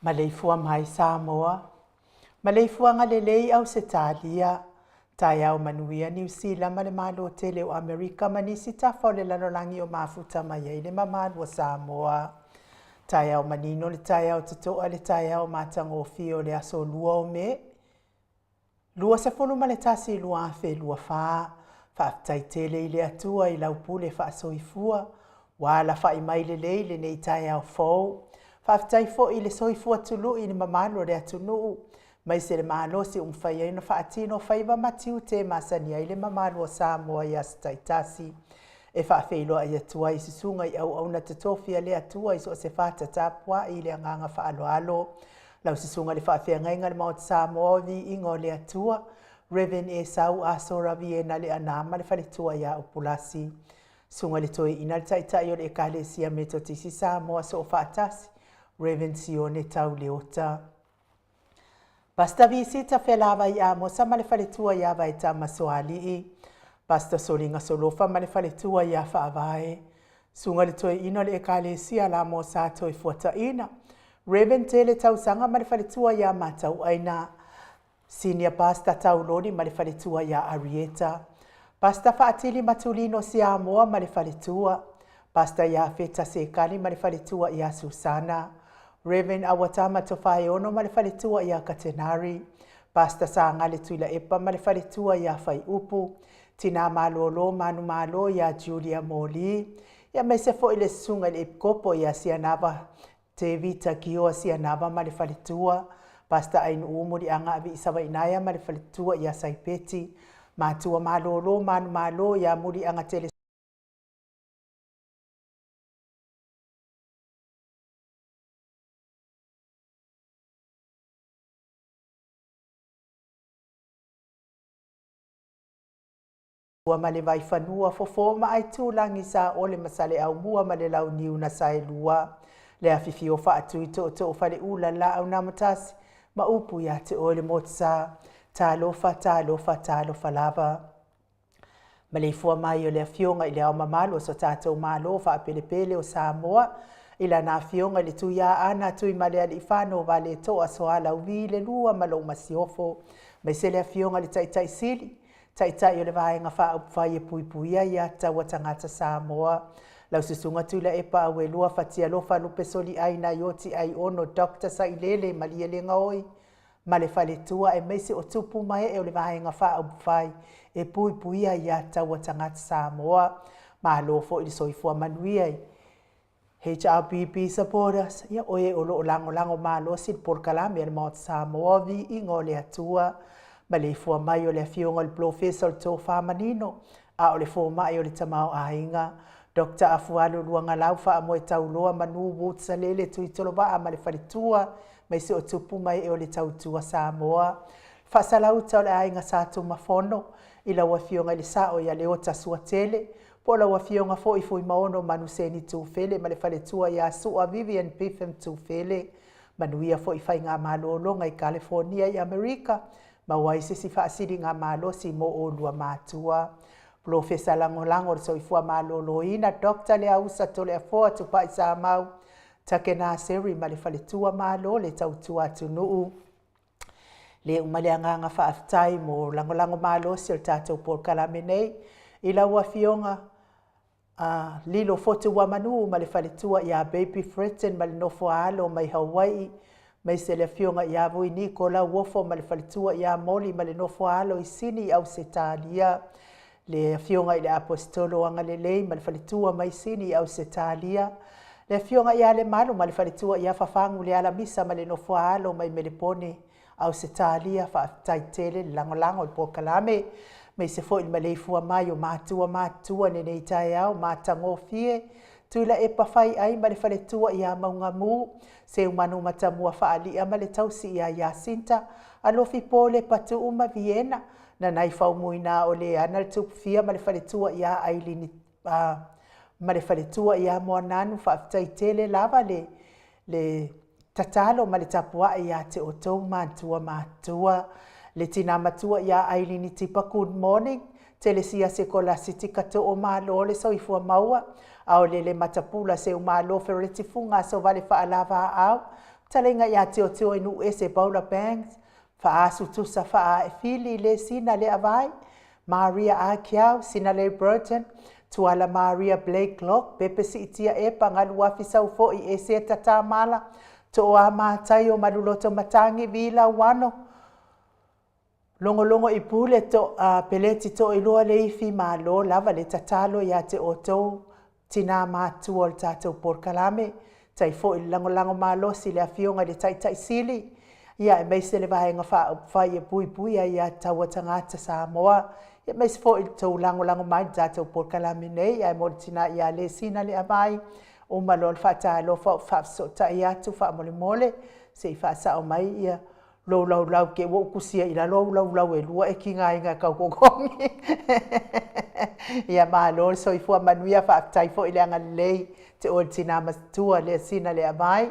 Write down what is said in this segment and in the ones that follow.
Maleifua mai Samoa, maleifua ngalelei au Setalia, tai au manuia New Zealand ma le malo tele o Amerika manisi tafa o le lalolangi o mafuta mai ai le mamalua Samoa. Tai au manino le tai au tatoa le tai au matangofi o le aso lua o me. Lua se fulu ma le tasi lua afe lua faa, whaafitai tele i le atua i laupule wha soifua, wala wha i mai le leile nei tai au fau. Whaafitai fo i le soifua tulu i ni mamalo le atunu, mai se le mahalosi umwhai ai na whaatino whaiva matiu te masani ai le mamalo o Samoa i asitaitasi. E whaafeilo ai atua i sisunga i au na tatofia le atua i so se whata tapua i le anganga whaalo alo. Lau sisunga le whaafea ngai le maot Samoa vi ingo le atua, Reven e sau a sora viena le anama le whaletua ia upulasi. Sunga le toi ina le taitai o le ekalesia me totisi Samoa so whaatasi, Reven Sione tau leota. Pasta visita felava i amo sa ma le whaletua ia vai ta masoali i. Pasta solinga solofa ma le whaletua ia whaavae. Sunga le toi ina le ekalesia la mo sa toi fuata ina. Reven tele tau sanga ma le whaletua ia matau aina. Senior pasta tau lori ma le whaletua ia Arieta. Pasta whaatili matulino si amoa ma le whaletua. Pasta ia feta sekali ma le whaletua ia Susana. Reven awatama tofai ono ma le whaletua ia Katenari. Pasta sa ngale tuila epa ma le whaletua ia Whai Upu. Tina malolo manu malo ia Julia Moli. Ia mai se fo ile sunga le epkopo ia Sianava. Te vita kioa Sianava ma le whaletua. Pasta ainu umuri anga avi isawa inaya ma le whaletua ia Saipeti. Matua malolo manu malo ia muri anga tele. Ua male vai whanua fofo ma ai tūlangi sa ole masale au mua male lau niu na sae lua. le afifi o whaatui to whare ula la au nā matasi ma upu ia te o le motsa tā lofa lava. Ma le fua mai o le afionga i le au mamalo so tātou malo whaapelepele o Samoa i la nā afionga le tuia ana tui ma le ali whāno wale toa soala uvi le lua ma lo masiofo. Mai se le afionga le taitai sili, taitai o le vaenga whai e puipuia i ata wa tangata Samoa. Lau susunga tula e pa awe lua fatia lofa lupe soli aina yoti ai ono Dr. Sailele malia le ngaoi. Ma le whaletua e meisi o tupu mai e o le vaenga whai e puipuia i ata wa tangata Samoa. Ma alofo i le soifua manuia i. HRPP supporters, ia oe o loo lango ma lo si por kalame al Mount Samoa vi ingo le atua. Ma le fua mai o le afionga le professor to whamanino, a o le fua mai o le tamau ainga. Dr. Afualo luanga laufa a moe tauloa manu wutsa lele tui toloba a ma le whalitua, mai se o tupu mai e o le tautua Samoa. Whasalau tau le ainga sātu mafono, ila wafionga le sao ia le ota suatele, po la wafionga fo i fui maono manu seni tūwhele, ma le whaletua ia sua Vivian Piffem tūwhele, manu ia fo i whai ngā mālolonga i California i Amerika, ma waise si whaasiri ngā mālosi mo o lua mātua. Profesa lango le soifua māloloina, Dr. le ausa tole a foa tupa i sa mau, take nā seri ma le whaletua mālo le tautua tunuu. Le umale anganga whaafitai mo lango mālosi o tātou por kalamenei, i lau afionga lilo fotu wa manu ma le whaletua i a Baby Fretten ma le nofo alo mai Hawaii, mai se le afionga i a vui Nikola Wofo ma le whaletua i a Moli ma le nofo alo i Sini au Setalia, le afionga i le apostolo anga le lei ma le whaletua mai Sini au Setalia, le afionga i a le malo ma le whaletua i a whafangu le ala misa ma le nofo alo mai Melepone au Setalia whaafitai tele lango i Pokalame, mai se fo il maleifua mai o mātua nei tai au mātangofie, tuila e pawhai ai ma le whaletua i a maunga mū, se umanu matamua whaalia ma le tausi i a Jacinta, alofi pole patu uma Vienna, na nai whaumuina o le ana le tupufia ma le whaletua i a Ailini, ma le whaletua i a Moananu whaafitai tele lava le tatalo ma le tapua i a te otou mātua. Le tina matua ia Ailini tipa good morning, telesia se kola siti kato o malo le soifua maua, au le matapula se umalo fereti funga so vale whaalava au, talenga ia teo inu e se Paula Banks, whaasu tusa whaa e fili le sina le avai, Maria Akiau, sina le Burton, tuala Maria Blake Lock, pepe si itia e pangalu wafisa ufo i e se tata mala, to o a mātai o maluloto matangi vila wano, Longo i pule to peleti to i loa le ifi malo lava le tatalo ia te otou tina mātua o le tātou porkalame. Tai fo i lango malo si le afionga le taitai sili. Ia e meise le vahenga whai e pui ia taua tangata Samoa. Ia meise fo i tau lango mai le tātou porkalame nei. Ia e mori tina ia le sina le amai. O malo le whata lo whaafsota ia tu wha mole. Se i whaasa o mai ia. Lau ke wo kusia ila lau e lua e kinga inga kau kokongi. Ia malo so i fua manuia whaafitai fo i le anga lei te o tina mastua le sina le amai.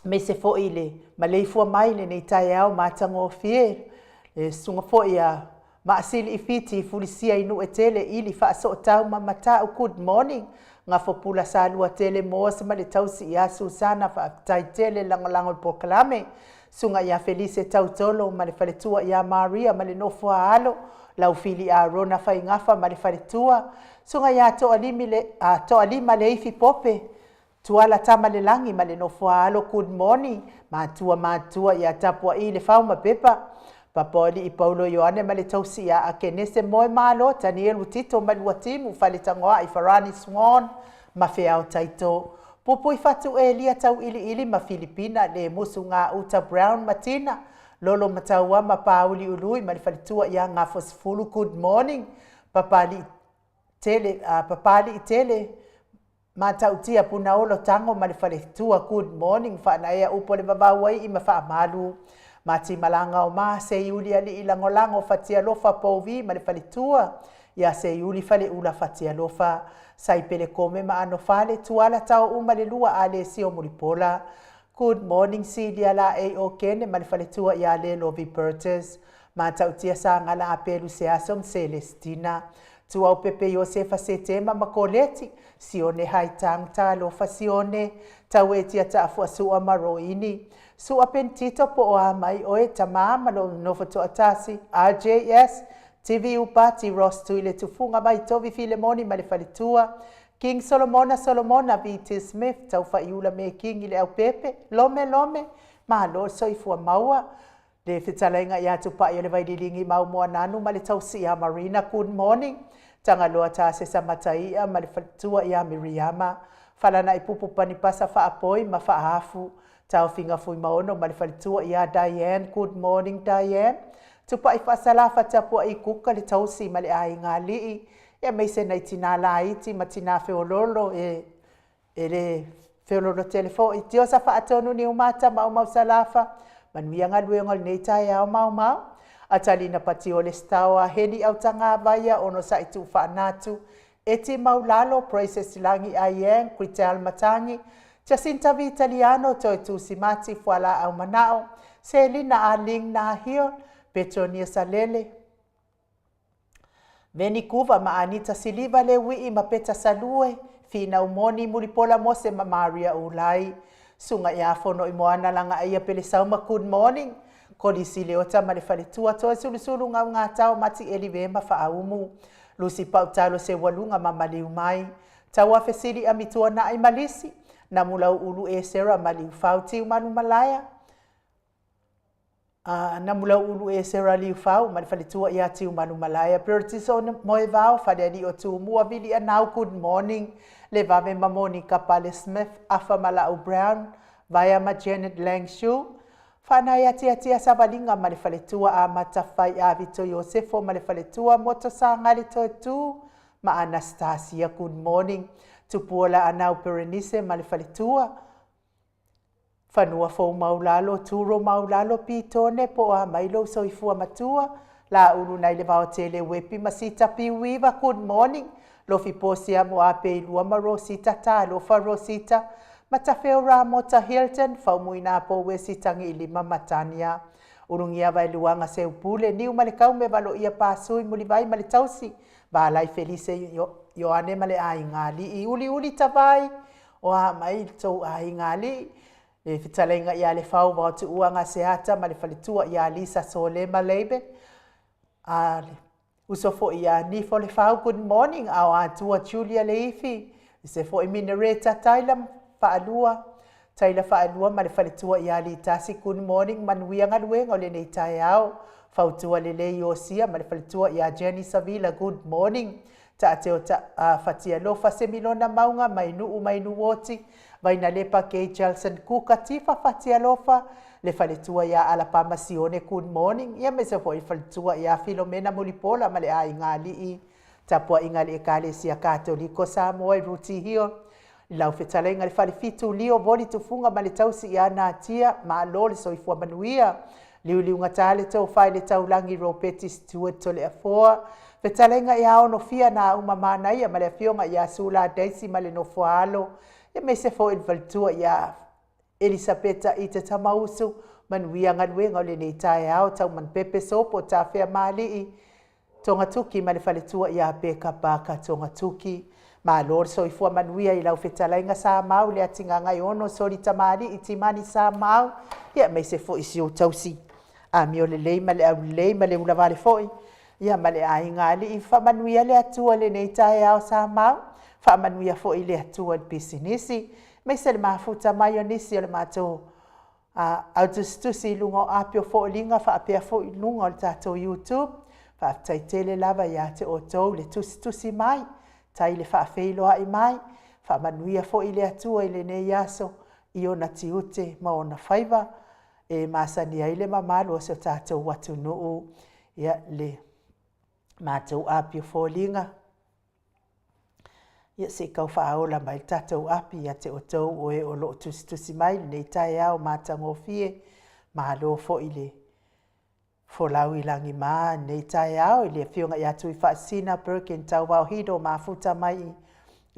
Me se fo i le malei fua mai le nei tai au mātango fie. Le sunga fo i a maasili i fiti fulisia inu e tele ili whaaso tau mamata o good morning. Nga fopula sa lua tele moa ma le tausi i a Susana whaafitai tele lango i Pokalame. Sunga i a Felice tautolo ma le whaletua i a Maria ma le nofua alo. Lau fili a Rona whai ngafa ma le whaletua. Sunga i a toa lima le ifi pope. Tuala tama le langi ma le nofua alo good morning. Mātua i a tapua i le whauma pepa. Papoli i Paulo Ioane ma le tausi a Kenese moe malo, Daniel Utito ma lua timu, whale tangoa i Farani Swan, ma whea o taito. Pupu i fatu e lia tau ili ma Filipina, le musu ngā Uta Brown Matina, lolo mataua ma pauli ului, ma le whalitua i a ngā fosfulu good morning, papali i tele, ma tautia puna olo tango ma le whalitua good morning, whanaea upo le babawai i ma wha amalu. Mati malanga o ma se iuli ali ilangolango fatia lofa povi ma le whalitua. Ia se iuli whale ula fatia lofa. sai pele kome ma ano fale tuala tau uma le lua a le sio muripola. Good morning Celia la A.O. Kene malifale tua ia le Lovi Burtis. Ma tau tia sa ngala apelu se asom Celestina. Tua o Pepe Josefa Setema makoleti. Sione haitang ta lo fasione. Tau e tia ta afua sua maroini. Sua pentito po o amai oe tamama lo nofoto atasi. RJS. TV upati Ross tuile tufunga mai tovi Filemoni malifale tua. King Solomona V.T. Smith tau whaiula me King ile au pepe, lome, mahalo soifua maua. Le whitalainga i atu pa i ole vaidilingi mau mua nanu ma le tau si a Marina, good morning. Tanga loa ta se sa mataia ma le whatua i a Miriama. Whalana i pupu panipasa whaapoi ma whaafu. Tau finga fui maono ma le whatua i a Diane, good morning Diane. Tupa i whasala whatapua i kuka le tau si ma le ai ngā lii. Ia mai se nei tina la iti ma tina feololo e le feololo telefo i tio sa whaatonu ni umata mau salafa manuia ngalue ngol nei tai au mau a talina pati o le stawa heni au tanga vaya ono sa itu whaanatu e ti mau lalo Princess Langi Aieng Critel Matangi Jacinta Vitaliano toi tu simati fuala au manao Selina Aling na hio Petronia Salele Veni kuva ma Anita Siliva le wii ma peta salue, fina umoni mulipola mose ma Maria Ulai. Sunga ia fono i moana langa ia pele sauma good morning. Kolisi leota ma le faletua toa sulusulu ngā tau mati elivema fa aumu. Lusi pautalo se walunga ma maliu mai. Taua fesili amitua na i malisi. Na mulau ulu e sera maliu fauti umanu malaya. Na mula ulu e sera liu fau, ma le whaletua i ati umanu malaya. Priorities o moe vau, whareani o tu mua vili anau, good morning. Le vave ma Monica Pale Smith, afa Malau Brown, vaya ma Janet Langshu. Whanai ati a savalinga ma le whaletua a matawhai a Vito Yosefo, ma le whaletua moto sa ngali toi tu, ma Anastasia, good morning. Tupuola anau Berenice, ma le whaletua. Whanua fau maulalo, turo maulalo pitone po a mailo soifua matua. La ulu nai le vao tele wepi masita piwiva, good morning. Lofi posia mo a peilua ma Rosita ta, lofa Rosita. Matafeo Ramota Hilton, fau muina po we sitangi ilima matania. Urungia vai luanga se upule, ni umalekau me valo ia pasui mulivai male tausi. Balai Felice Yoane male a ingali, i uli tavai. O a mai tau a ingali. E fitalenga ia le fau wa tu uanga se ata ma le faletua ia Lisa Solema Lebe. Usofo ia ni fo le fau good morning au atua Julia Leifi. Se fo i Minereta Taila Faalua ma le faletua ia li tasi good morning manuia ngaluenga o le nei tai au. Fautua le lei o sia ma le faletua ia Jenny Savila good morning. Ta ateo fatia lofa se milona maunga mainu woti. Vaina lepa ke Jelson Kuka tifa fatia lofa. Le faletua ia Alapama Sione good morning. Ia me se foi faletua ia Filomena Mulipola ma le a ingali i. Tapua ingali e kale sia katoliko sa moe ruti hio. Lau fetalenga le fale fitu lio voli tufunga ma le tausi ia na tia ma lole soifua manuia. Liuliunga tale tau fai le taulangi Ropeti Stewart tole afoa. Fetalenga ia ono fia na umamana ia ma le fionga ia Sula Daisy ma le nofoalo. Ia me se fo il valtua ia Elisabeta ita tamausu manuia ngaluenga o le nei tae au tau man pepe sopo ta fea mali i. Tonga tuki ma le faletua ia Beka Baka tonga tuki. Ma lor soifua manuia i lau fetalenga sa mau le atinga ngai ono sori tamari i timani sa mau. Ia me se fo isi o tausi. A mi o le lei ma le au lei ma le ulavale foi. Ia ma le ai ngali i fa manuia le atua le nei tae au sa mau. Fa manuia fo i le atua le pisinisi. Me se le mafuta mai o nisi o le mato. Autustusi lungo apio fo linga fa apia fo i lungo o le tato YouTube. Fa taitele lava ia te o tou le tusi mai. Tai le fa feilo ai mai. Fa manuia fo i le atua i le nei aso. I o na tiute ma o na faiva. E masani ai le mamalu o se tato watu nuu. Ia le mato apio fo linga. Ia se kau whaaola mai tatou api ia te o tau o e o loo tusi mai nei tae au mātango fie mahalo fo i le folau i langi mā nei tae au i le fionga i atu i whaasina Birkin tau wau hido mafuta mai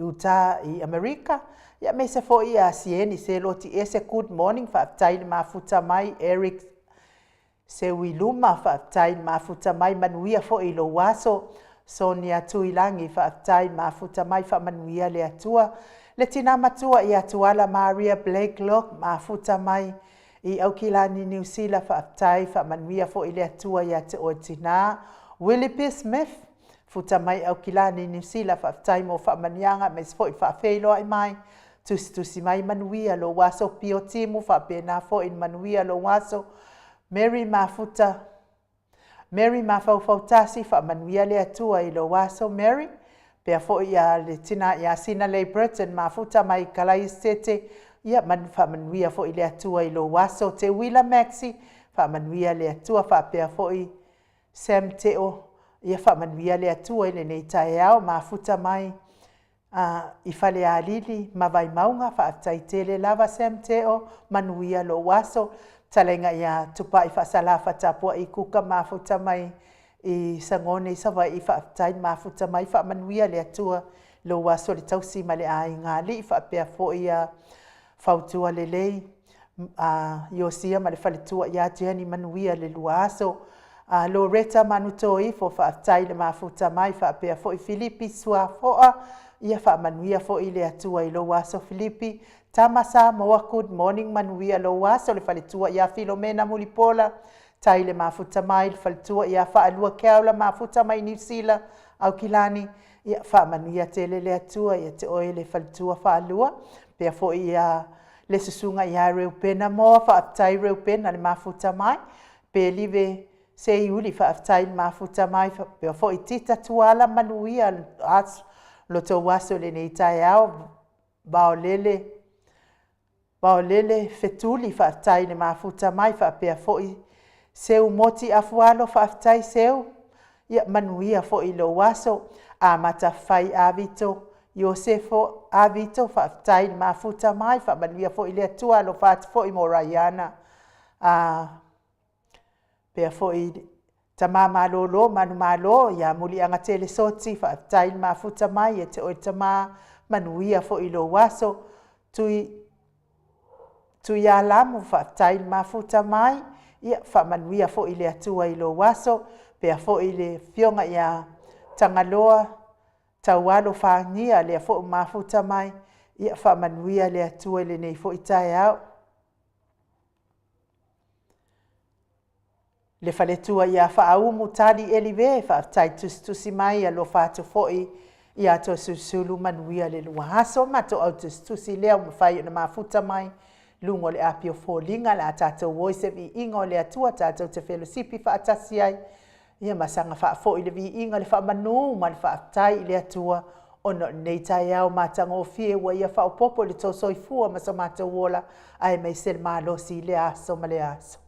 Utah i Amerika. Ia me se fo ia sieni se loti ese good morning whaaftai le mafuta mai Eric se wiluma whaaftai le mafuta mai manuia fo i lo waso. Sonia Tuilangi whaaftai le mafuta mai whaamanuia le atua. Le tina matua i atuala Maria Blakelock mafuta mai i Aukilani New Zealand whaaftai whaamanuia fo i le atua i te o tina. Willie P. Smith futa mai Aukilani New Zealand whaaftai mo whaamanianga me se fo i whaafeilo ai mai. Tusi mai manuia lo waso pio timu whaapena fo in manuia lo waso. Mary mawhaufautasi whaamanuia le atua i lo waso Mary. Pea fo ia le tina ia sina le Britain mafuta mai kalai stete. Ia whaamanuia fo i le atua i lo waso. Te Willa Maxi whaamanuia le atua whaapea fo i Sam Teo. Ia whaamanuia le atua i le nei tae au mafuta mai. I whale a lili, mawai maunga, whaatai tele lava Sam Teo, manuia lo waso, talenga ia tupa i whaasalafa tapua i kuka mafuta mai i sangone i sawa i whaatai mafuta mai, whaamanuia le atua lo waso le tausi ma le a i ngā li, whaapea fo i a whautua le lei, Iosia ma le whaletua i a Jenny manuia le luaso, Loretta manutoi fo whaatai le mafuta mai, whaapea fo i Filipi sua foa, ia whaamanuia fo i le atua i lo waso Filipi. Tamasa moa good morning manuia lo waso le whaletua ia Filomena Mulipola. Tai le mafuta mai le whaletua ia whaalua keaula mafuta mai New Zealand Aukilani. Ia whaamanuia tele le atua ia te oe le whaletua whaalua. Pea fo ia le susunga ia reupena moa whaatai reupena le mafuta mai. Pea live se iuli whaatai le mafuta mai. Pea fo i tita tuala manuia asu. Loto waso le nei tae au, baolele fetuli whaatai le mafuta mai whaapea foi. Seu moti afualo whaatai seu, ia manuia foi lo waso, a mata whai avito, Iosefo avito whaatai le mafuta mai, whaamanuia foi le atua lo whaat foi mo Rayana. Pea foi tama malolo manu malo ya muli anga tele soti whaatai mafuta mai e te oi tama manuia fo ilo waso tui a lamu whaatai mafuta mai ia whaamanuia fo ile atua ilo waso pea fo ile fionga ia tangaloa taualo whaangia lea fo mafuta mai ia whaamanuia le atua ile nei fo itai au. Le whaletua ia whaaumu tali elive, whaatai tusi mai a lo whātu foi i ato susulu manuia le lua haso, mato au tusi leo mwhai na mafuta mai, lungo le apio fōlinga la tātou woise vi ingo le atua tātou te whelosipi whaatasi ai, ia masanga whaafoi le vi inga le whaamanu ma le whaatai le atua, ono nei tai au mātango fie wa ia whaopopo le tō soifua masa mātou wola, ai mai sel mālosi le aso ma le aso.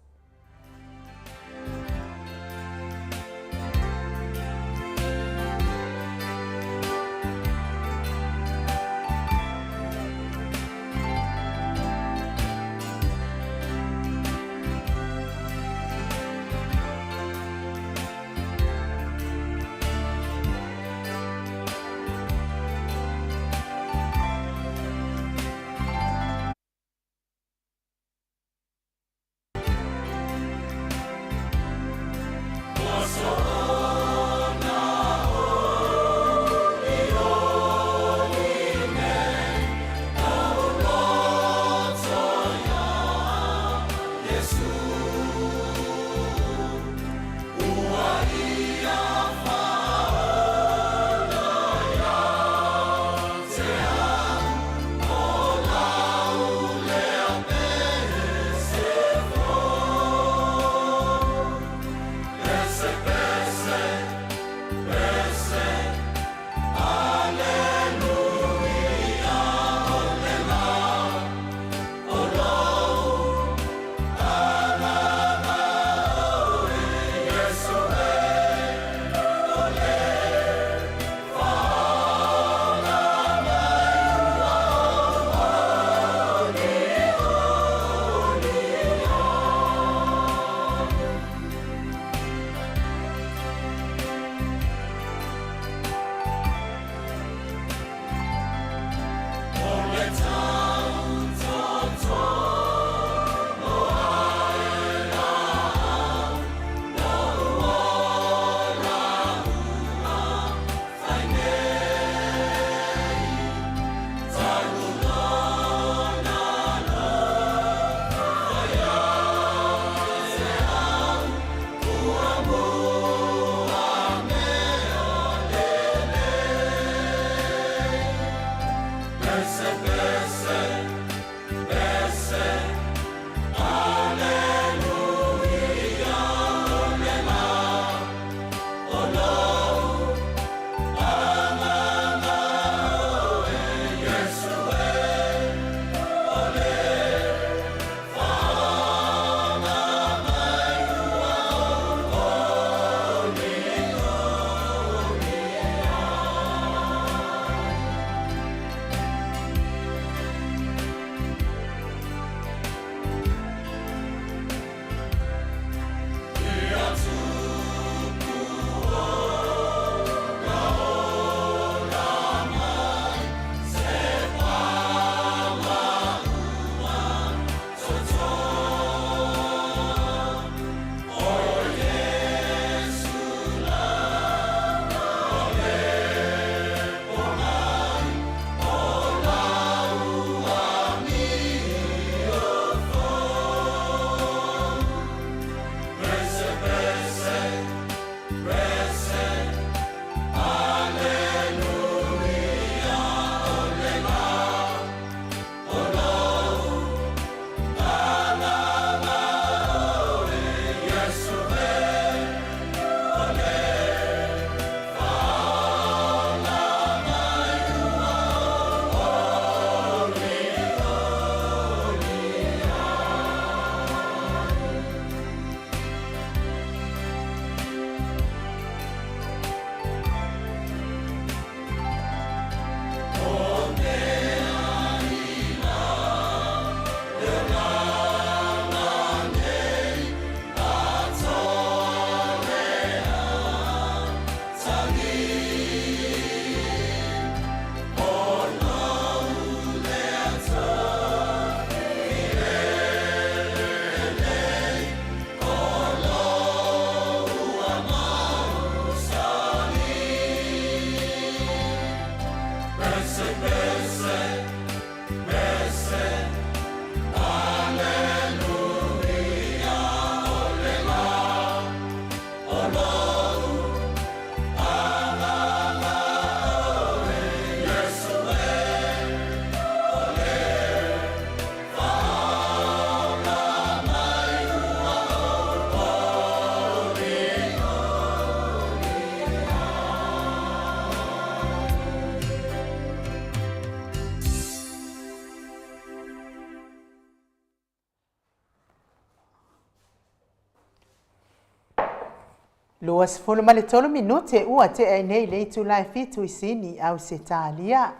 Luas fulu male tolu minute ua te ai nei le tu lai fitu isini au se talia.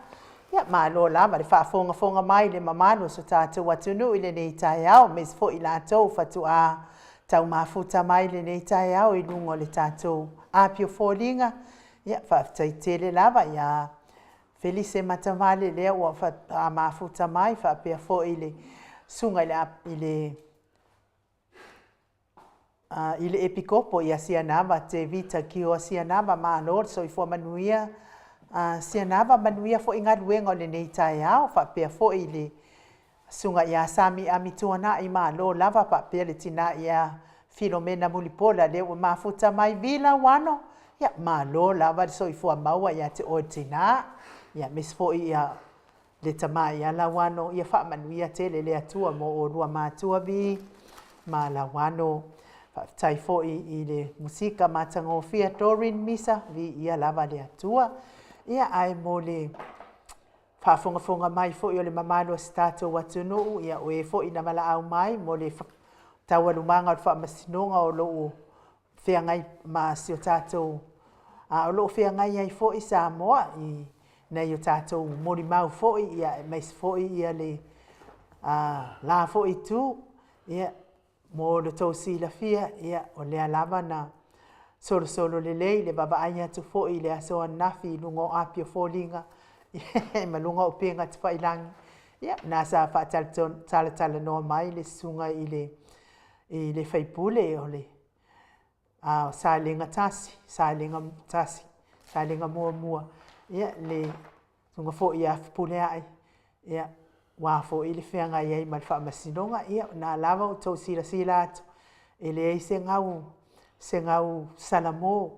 Ia malo la ma le whaafonga mai le mamano so tātou atunu ile nei tai au mes fo i lātou fatu a tau mafuta mai le nei tai au i lungo le tātou apio fōlinga. Ia whaafitai tele lava ia Felice Matamale lea ua mafuta mai whaapea fo ile sunga ile ile epikopo ia sianava te vita ki o sianava ma lor so i fo manuia sianava manuia fo inga luenga le nei tai au fa pe fo ile sunga ia sami amituana i ma lo lava pa pe le tina ia Filomena Mulipola le o mafuta mai vila wano ia ma lo lava so i fo maua ia te o tina ia mis fo ia le tama ia la wano ia fa manuia te le atua mo o lua matua vi ma la wano tai fo i le musika matangofia Dorin Misa vi ia lava le atua ia ai mo le whaafonga mai fo i o le mamalo stato watunu ia o e fo i na mala au mai mo le taua lumanga o le whaamasinonga o loo whiangai ma si o tātou o loo whiangai ai fo i Samoa i nei o tātou mori mau fo i ia mais fo i ia le la fo i tu ia mo le tau sila fia ia o lea lava na solo lelei le baba aia tu fo i le asoa nafi lungo apio fōlinga ma lunga o penga te whailangi ia nā sa whaatala noa mai le sunga i le whaipule o le sa lenga tasi sa lenga mua ia le sunga fo i a pule ai ia wa fo i le whianga iai ma le whaamasinonga ia nā lava o tau sila atu e le ei se ngau salamo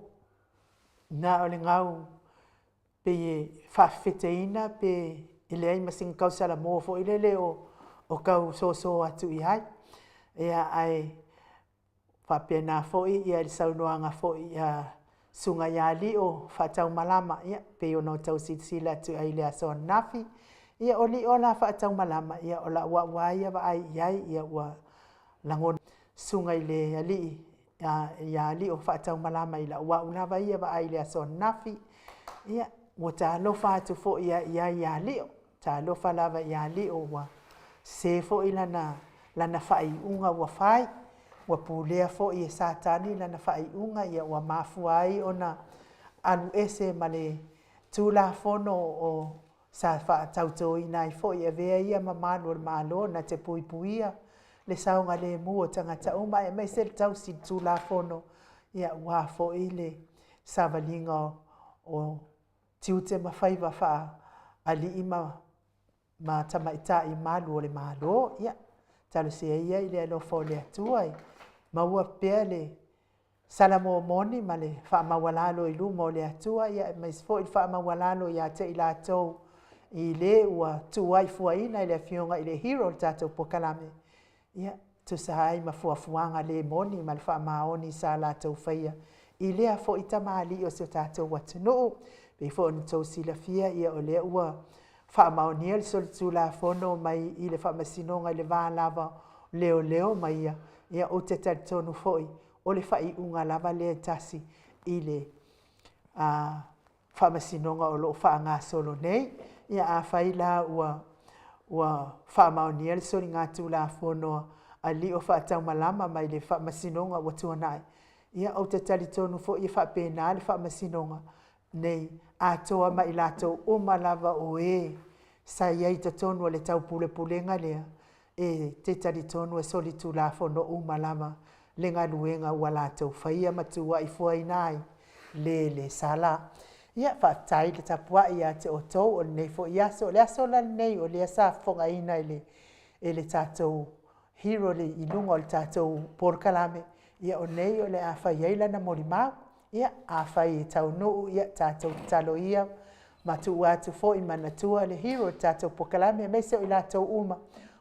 nā o le ngau pe whawheteina pe i le ei masinga kau salamo fo i le o kau so atu i hai ia ai whapea nā fo i ia le saunoanga fo i sunga ia li o whatau malama ia pe o no tau sila atu ai le aso nafi Ia o li o la whaatau malama, ia o la ua ia wa ai iai, ia ua langon sunga i le ali, ia ali o whaatau malama i la ua ulawa ia wa ai le aso nafi, ia ua ta lofa atu fo ia ia li o, ta lofa lava ia li o wa se fo i lana whai unga ua whai, ua pūlea fo i e sātani lana whai unga, ia ua mafua ai o na alu ese ma le tūla fono o sa whaatauto i nai fo i a vea ia malo na te pui puia le saunga le mua tangata uma e mai se tau si tūla fono ia ua fo i le savalinga o tiute mawhaiva wha ali ima ma tamaita i malu o le malo ia talo se ia i le alofo le atuai maua pea le salamo moni ma le whaamawalalo i luma o le atua ia mai fo i whaamawalalo ia te i lātou i le ua tuai fuaina i le fionga i le hero tātou pokalame ia tu sahai ma fuafuanga le moni ma le whaamaoni sa lātou whaia i lea fo i tamali o se tātou watunuu pe fo ni tau sila fia ia o lea ua whaamaonia le soli tūla fono mai i le whaamasinonga i le vālava leo mai ia o te taritonu foi o le whai unga lava le tasi i le whaamasinonga o lo whaanga solo nei ia a whai la ua whaamaonia le soli ngā tūla fono a li o whaatau malama mai le whaamasinonga ua tuanai ia o te taritonu foi i whaapena le whaamasinonga nei a toa mai lātou uma lava o sa iai te tonu o le tau pulenga lea e te taritonu e soli tūla fono uma lava le ngā luenga ua lātou whaia matua i fuainai le sala ia whaatai le tapua ia te o tau o nei fo i aso le aso la nei o le asa fonga ina e le tātou hero le ilunga o le tātou porkalame ia o nei o le a whaiai lana morimau ia a whai e tau nuu ia tātou talo ia matu atu fo i manatua le hero tātou pokalame me se o i lātou uma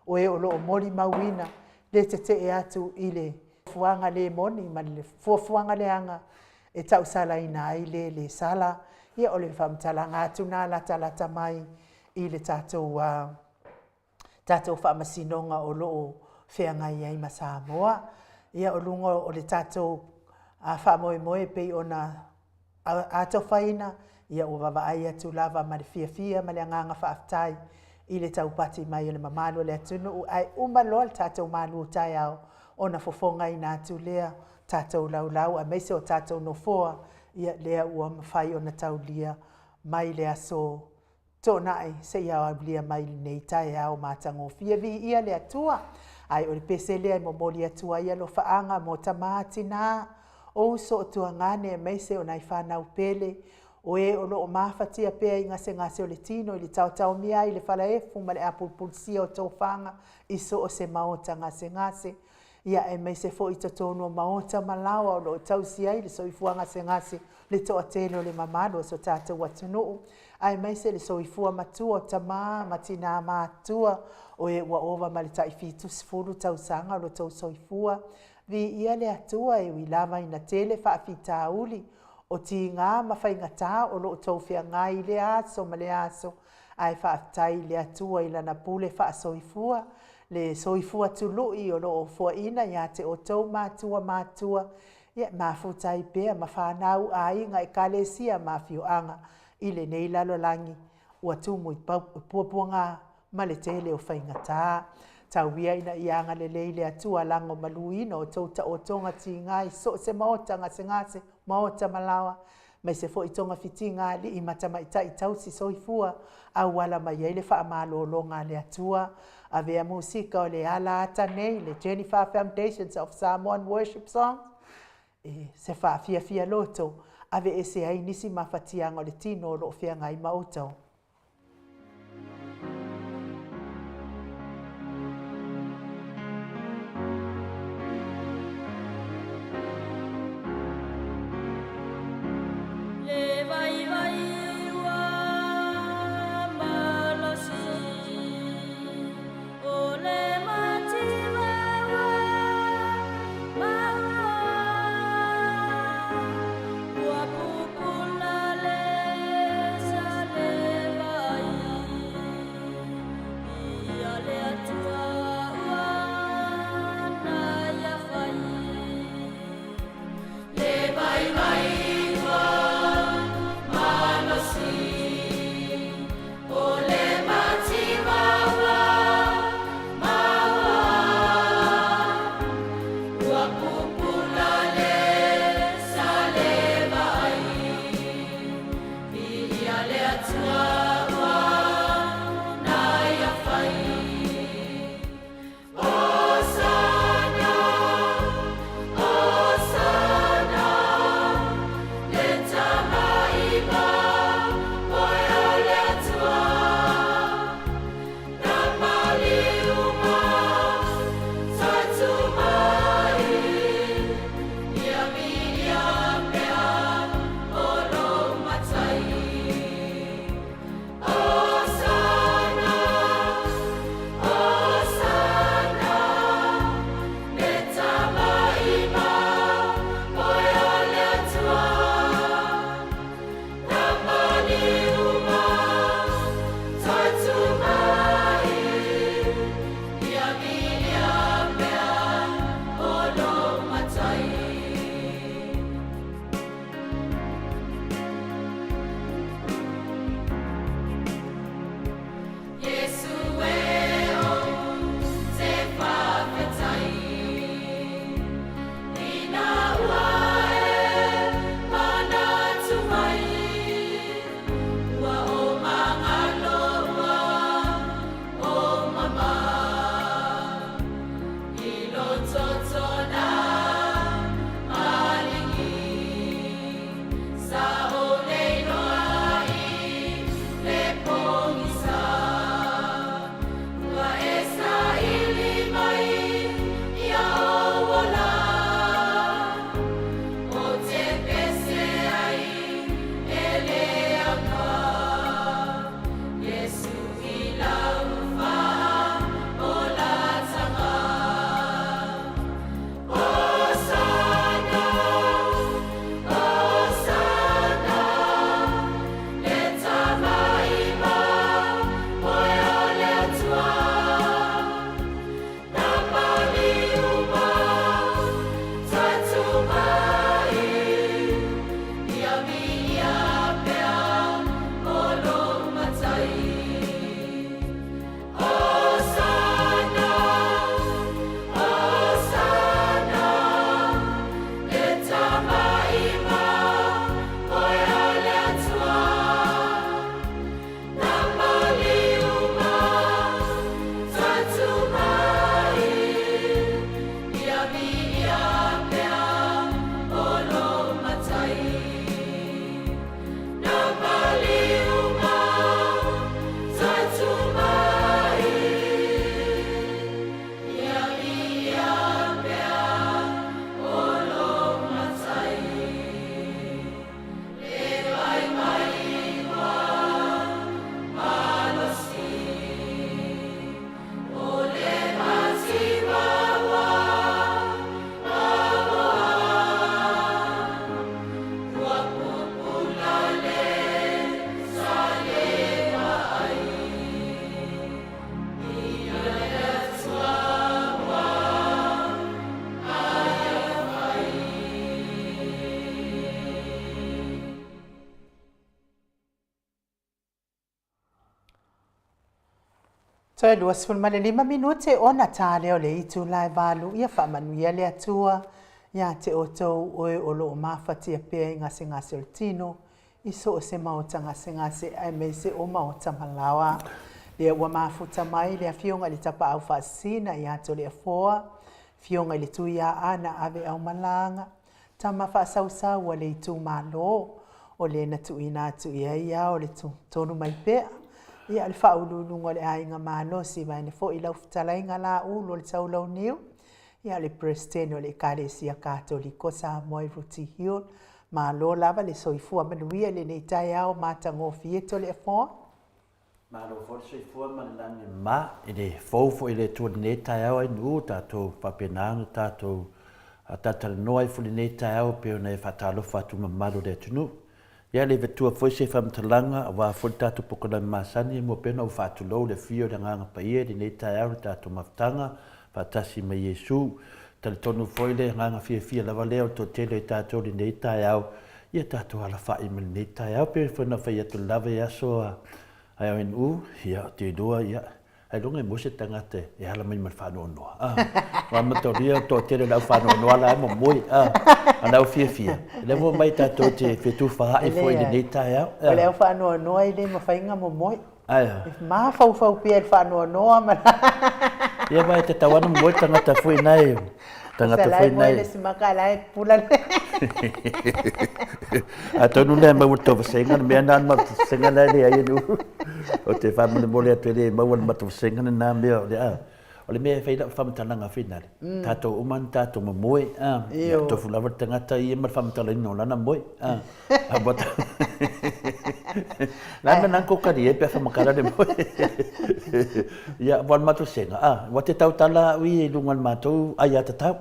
o e o loo mori mauina le te e atu i le fuanga le moni ma le fuanga le anga e tau sala ina ai le sala ia o le whamtala ngātu nā lata mai i le tātou whamasinonga o loo whianga i ai ma Samoa ia o lungo o le tātou whamoe pei o na ato whaina ia o wawa ai atu lava ma le fia ma le anganga whaaftai i le taupati mai o le mamalo le atunu ai umaloa le tātou malu tai au o na fofonga i nā tu lea tātou laulau a meise o tātou no foa ia lea ua mawhai o na tau lia mai le aso tōnai se ia o lia mai nei tai au mātango fia vi ia le atua ai o le pese lea i momoli atua ia lo whaanga mo tamati nā o so o tua ngane meise o nai whanau pele o e o loo mawhatia pea i ngase o le tino i le tau mia i le whalaefu ma le apulpulsia o tau whanga i so o se maota ngase ia e mai se fo i tonu o maota malawa o loo tau siai le soifua ngase le toa tele o le mamalo so tātou watunuu ai mai se le soifua matua o tamā matina matua o e ua ova ma le taifitu sifuru tau sanga o lo tau soifua vi ia le atua e wilava ina tele whaafita uli o ti ngā mawhaingatā o loo tau whia ngai le aso ma le aso ai whaafitai le atua i lana pule whaasoifua le soifua tului o loo fua ina ia te o tau mātua ia mafutai pea ma whanau a inga e kalesia mawhioanga i le nei lalo langi ua tumu i puapuanga ma le tele o whaingatā tau ia ina ianga le leile atua lango maluina o tau ta o tonga ti ngai so se maota ngase maota malawa mai se fo i tonga fitinga li i matamaita i tau si soifua au wala mai ele wha amalolonga le atua a vea musika o le ala ata nei le Jennifer Foundations of Samoan Worship Songs se wha fia loto a ve ese ai nisi mawhatianga o le tino o lo fia ngai mautau. Pupula le sale Toe 25 minute ona tale o le itu lai valu ia whamanuia le atua ia te otou oe o loo mawhatia pia i ngase o le tino i so o se maota ngase ai me se o maota malawa. Lea ua mafuta mai lea fionga li tapa au whaasina i ato lea foa, fionga li tui a ana ave au malanga, tama whaasau a le itu malo o le na tui na tui ia o le tonu mai pea. Ia le whaululunga le ainga malo si vai ne fo i lau futalainga la ulo le tau lau niu. Ia le presteno le Ekalesia Katoliko sa moi ruti hiol, malo lava le soifua manuia le nei tai au matango fieto le foa. Malo fo soifua manangi ma i le fofo i le tua nei tai au ai nu tatou papenanga tatou tatala noa i fuli nei tai au peo nei whatalofa atu mamalo le tunu. Ia le vetua foi se whamtalanga wa fuli tatou pokona masani mo pena u whatulou le fio le nganga paia le nei tai au tatou maftanga patasi mai Yesu tale tonu foi le nganga fia lava leo to tele tatou le nei tai au ia tatou ala fai mai nei tai au pe foi na fai atu lava ia so ai au inu ia te doa ia ai longa mo se tangate e ala mai malfano no wa matoria to tele la fano no ala mo moi ana fia le mo mai tatou te fetu fa e foi le nei tai au le fano no ai le mo fainga mo moi ai ma fau pia el fano no ma ia vai te tawana mo tangata foi nai tangata foi nai le simakala e pula atonu le mau to senga me nan ma senga le ai nu o te family mo le tele mau ma to senga na me o le me fai da fam tananga final tato uman tato mo moi to fulava tangata ia ma fam tala no lana moi abot la me nan ko kari e pe fam kara de moi ia bon ma to senga wa te tau tala ui lungan ma to ai ata tau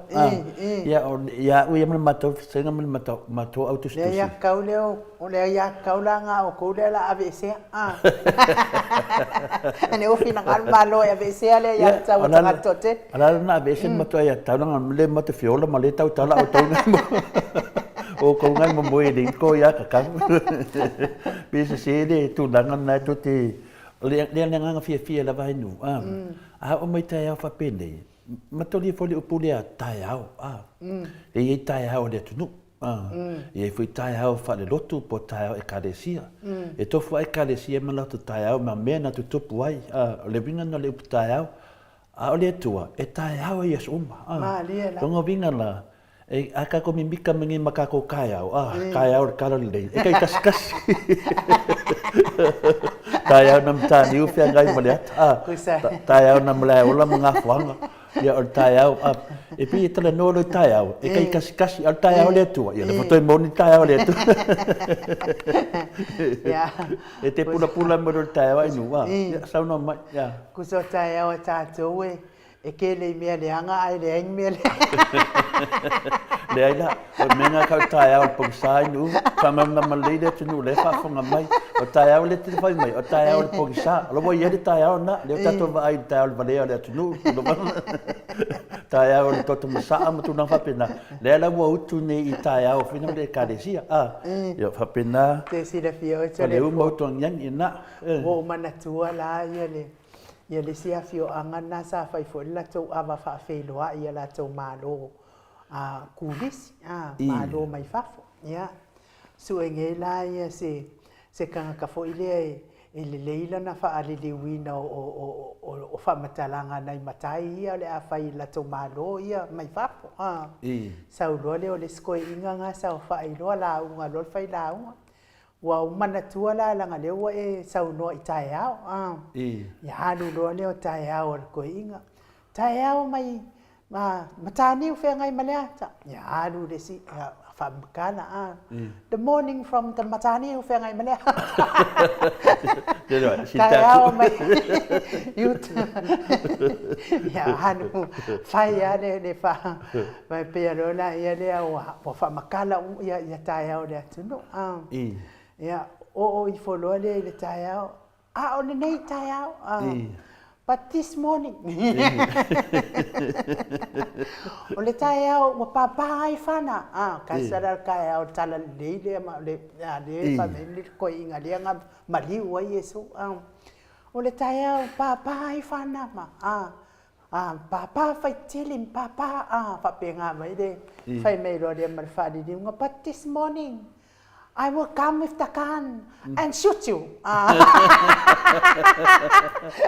ia ui ma to senga ma to autostus ia kauleo o le ia kaulanga o kolela avese ane o fina ngal malo avese ale ia tau tote ala na avese ma to ia tau nga le ma te fiola ma le tau tala o tau o ko ngai mo moi ding ko ia ka kan pisa se de tu dangan na to te le nga fia la vai nu o mai tai au fa pende ma to li foli upulia tai au e tai au le tu e foi tai au fa le lotu po tai au Ekalesia e tofu Ekalesia ma la tai au ma mena tu tupu ai le vinga na le tai au o le tua e tai au ia suma tonga vinga la e aka ko mi mika mengi makako kai au kai au kala le e kai kas tai au nam ta niu fia ngai mole tai au nam la ola mga fuanga ia o tai au e pi tele no lo tai au e kai kas al tai au le tua ia le foto moni tai au le tua ia e te pula mo lo tai au nu sa no mai ia ku so tai au ta to e ke le mea le anga ai le eng mea le ai la o menga ka tai au po sai nu fa ma le le tu le fa fonga mai o tai au le te fai mai o tai au po sa lo voi e tai au na le tato va ai tai au vale le tu nu tai au le toto sa ma tu na fa pena le la wo tu ne i tai au fina le Ekalesia yo fa pena te si le fio le u mo to nyan ina o mana tua la ia le sia fio angana sa fai fo la tau ava fa feloa ia la tau malo kulis malo mai fafo ia su enge la ia se kanga ka fo ile e le leila na fa ale le wina o fa matalanga nai matai ia le a fai la tau malo ia mai fafo sa ulo le o le skoi inga nga sa fa ilo la unga lo fai la unga wa mana tua la langa le wa e sau no i tai au ya halu lo le o tai au ko inga tai au mai matani u fe ngai maleata ya halu le si fa kana the morning from the matani u fe ngai malea tai au mai yut ya halu fa ya le fa mai pe lo la ya le wa fa makala ya tai au le tuno ia o I follow le tai au o le nei tai au but this morning o le tai au wa papa ai fana ka sara kai au tala le ma le fa me ko inga le nga mali wa Yesu o le tai au papa i whanama. Papa whai tili papa whapenga mai de. Whai mei roa rea mara whaari riunga. But this morning, I will come with the gun and shoot you.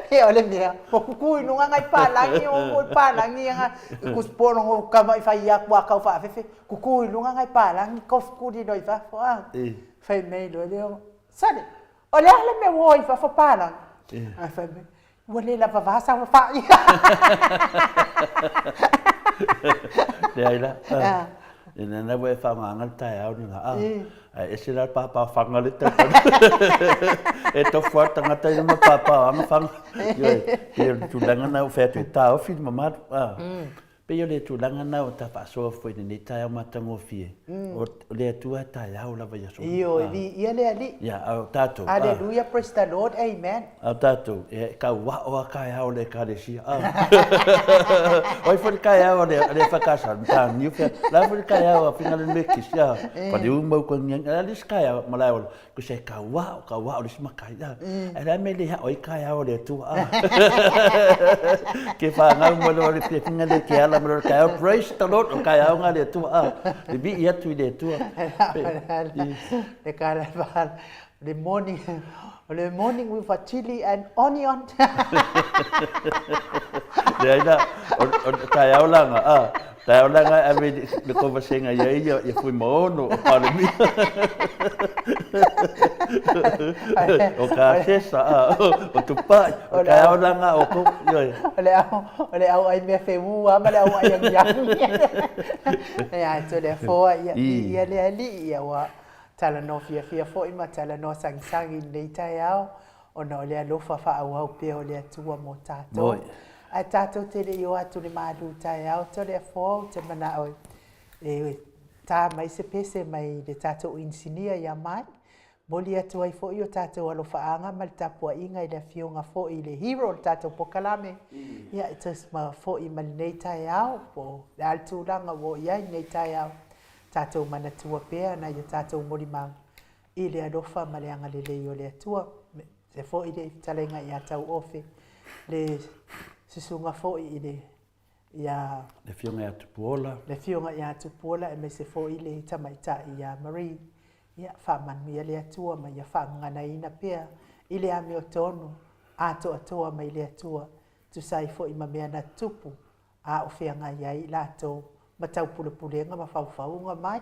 He ole mea, po kukui nunga ngai pālangi, o ngoi pālangi nga, kusporo ngō kama i whai ia kua kau whaafefe, kukui nunga ngai pālangi, kofkuri noi whafo whai mei loa leo, sari, ole ale me woi whafo pālangi. Whai mei, wale la vavasa wa whai. Lea ila, ina na wai whangangal tai au ni nga, e sila papa whangali te e to fua tangata i ma papa anga whang e tūlanga nau whea tui tāo whini mamatu pe yo le tūlanga nau ta whaasoa fwene ni tai au matango fie o le atua tai au lava yaso Io, ia le ali. ia au tātou Hallelujah, praise the Lord, amen. au tātou e ka wao a kai au le ka le sia oi fwene kai au le whakasa ta niu whea la fwene kai au a whina le meki sia pa le umau kwa ngiang ala le skai au malai o ku se ka wao le sima kai da ala me le ha oi kai au le atua ke whangau mo le whina le ke ala mo kai au praise the Lord o kai au ngā le atua le bi ia tui le atua Le cara the morning with a chili and onion. Dia ina o tai au langa tai au langa a me le conversenga ia fui mono o pale mi o ka sesa o tupa o tai au langa o ko Ole au ai me femu ama le au ai yang. Ya to le fo ia le ali ia wa tala no fia fo ima tala no sang nei tai au ona ole alofa fa au pe ole atua mo tato. A tato te le yo atu le malu tai au to le fo te mana oi. E ta mai se pese mai le tato insinia ya mai. Moli atu ai fo io tato alofa anga mal tapo inga i le fionga fo i le hero tato pokalame. Ia itas ma fo i mal nei tai au po le altu langa wo ia nei tai au. Tato mana tua pea na ia tato moli mang. I le alofa ma le anga le leo le atua. Se fo i le talenga i atau ofe. Le sisunga fo i le ia le fionga atu puola le fionga ia atu puola e me se fo i le tamaita i a Marie ia whaman mia le atua ma ia whangana ina pea i le ame o tonu ato atoa mai le atua tu sai fo i ma mea na tupu a o whianga iai lato ma tau pulepulenga ma whauwhaunga mai.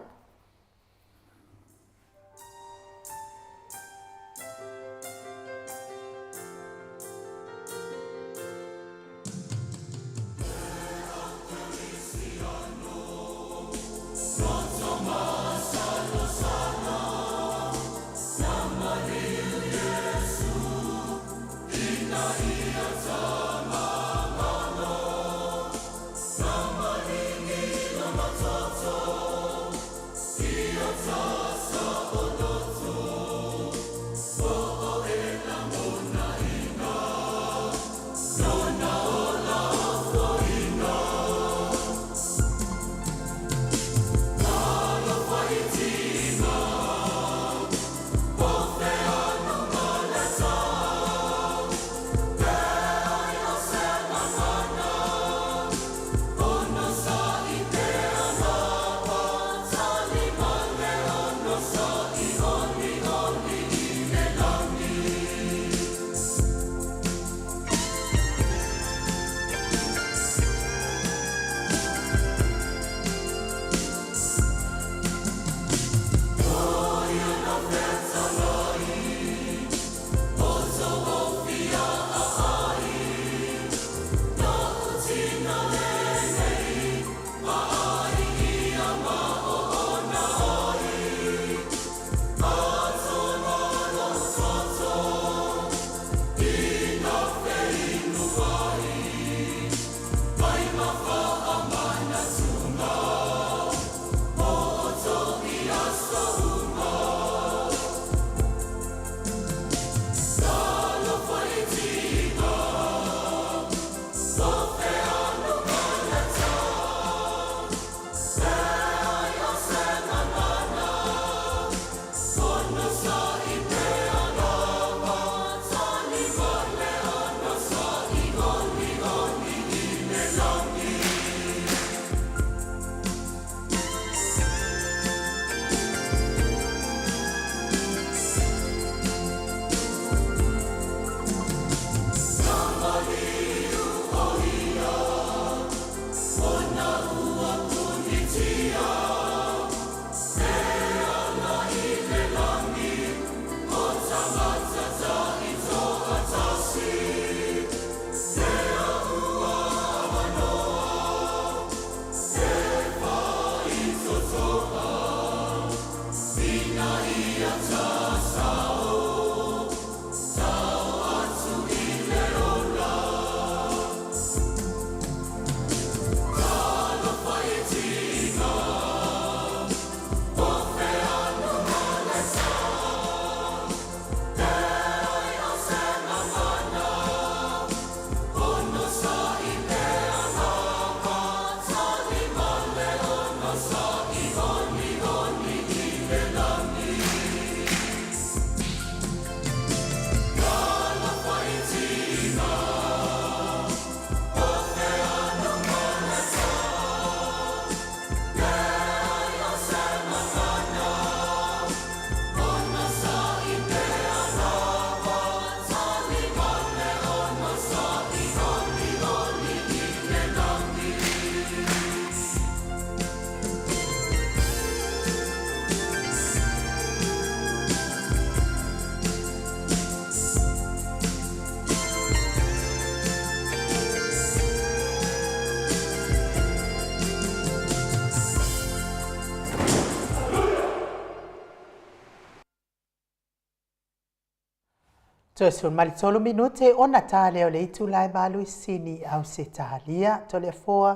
Tosun mali tolu minute ona tale o le itu lai malu isini au se talia tole foa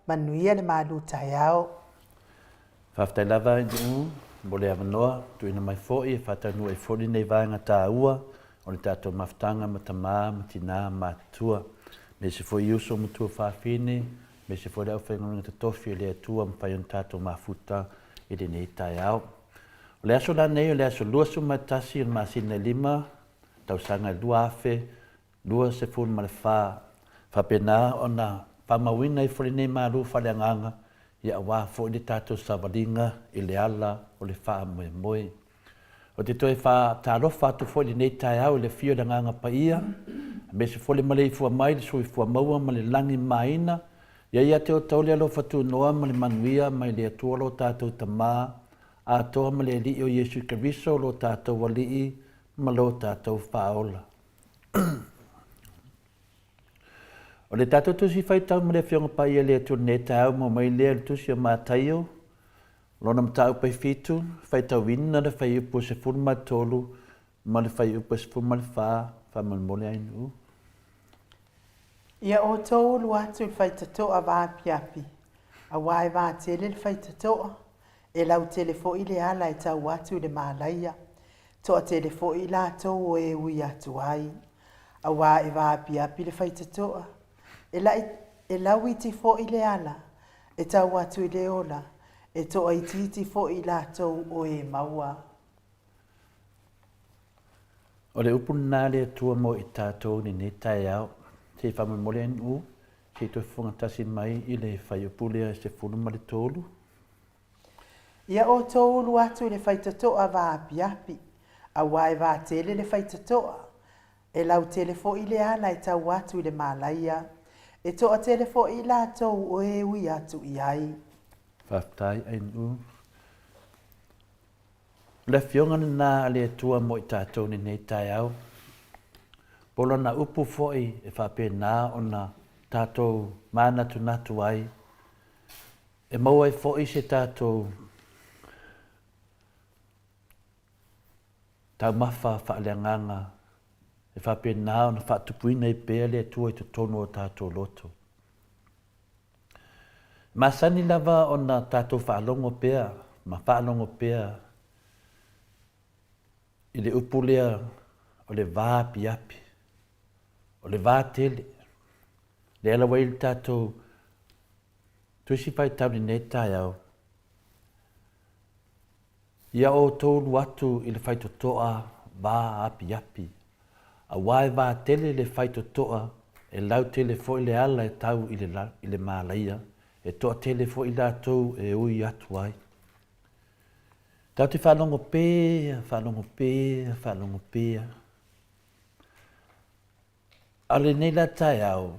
manuia le malu tayao. Whaftai lava i du, mole avanoa, tuina mai fo'i, whatanu e fo'i nei vanga tā ua, o le tātou maftanga ma tamā, ma tina, ma tua. Me se fo'i uso ma tua whawhine, me se fo'i au whaingonga te tofi le atua ma whai on tātou mafuta i le nei tayao. O le aso la nei, o le aso lua su matasi, o le masina lima, tau sanga lua afe, lua se fun ma le whapena o na whamawina i fo'i nei maru whaleanganga, ia wā fo i le tātou savalinga i le ala o le wha moe moe. O te toi wha tārofa atu fo i le nei tai au i le fio da nganga pa ia, me se fo le malei fua mai le sui fua maua ma le langi maina, ia te o tau le alo fatu noa ma le manuia mai le atua lo tātou tamā, a toa ma le li o Yesu Keriso lo tātou walii ma lo tātou whaola. O le tātou tusi whaitau ma le whionga pai e le atu ne tau mo mai lea le tusi o mātaio. Lona mtau pai fitu, whaitau wina le whai upo se furma tolu, ma le whai upo se furma le wha mole ainu. Ia o tau lu atu le whaitatoa vāpi api, a wai vātele le whaitatoa, e lau telefo i le ala e tau atu le mālaia, toa telefo i la tau o e ui atu ai, a wai e vāpi api le whaitatoa, e lau iti fo i le ala, e tau atu i le ola, e toa iti fo i la tau o e maua. O le upu nā le atua mo i tātou ni ne tai au, te whamu mole anu, te toi whangatasi mai i le whai upu lea se funu ma le tolu. Ia o tolu atu i le whaitatoa vāpi api, a wai vātele le whaitatoa, e lau telefo i le ala e tau atu i le mālaia, e toa telefo i la tau o e ui atu i ai. Whaftai ainu. Le whionga nā le atua mo i tātou ni nei tai au. Polo na upu foi e whape nā o na tātou mānatu natu ai. E maua e foi se tātou tau mawha whaaleanganga. E whape nā o na whaatupuina i pēr le atua i te tono o tātou loto. Masani lava o na tātou whaalongo pēr, ma whaalongo pēr i le upu lea o le vāpi api, o le vātele, le ala wai le tātou tuisi pai tau ni nei tai au. Ia o tōru atu i le whaitotoa vā api api, a wai vātele le whaitotoa e lau tele fo i le ala e tau i le mālaia, e toa tele fo i lātou e ui atu ai. Tau te whanongo pēa, whanongo pēa, whanongo pēa. Ale nei la tai au,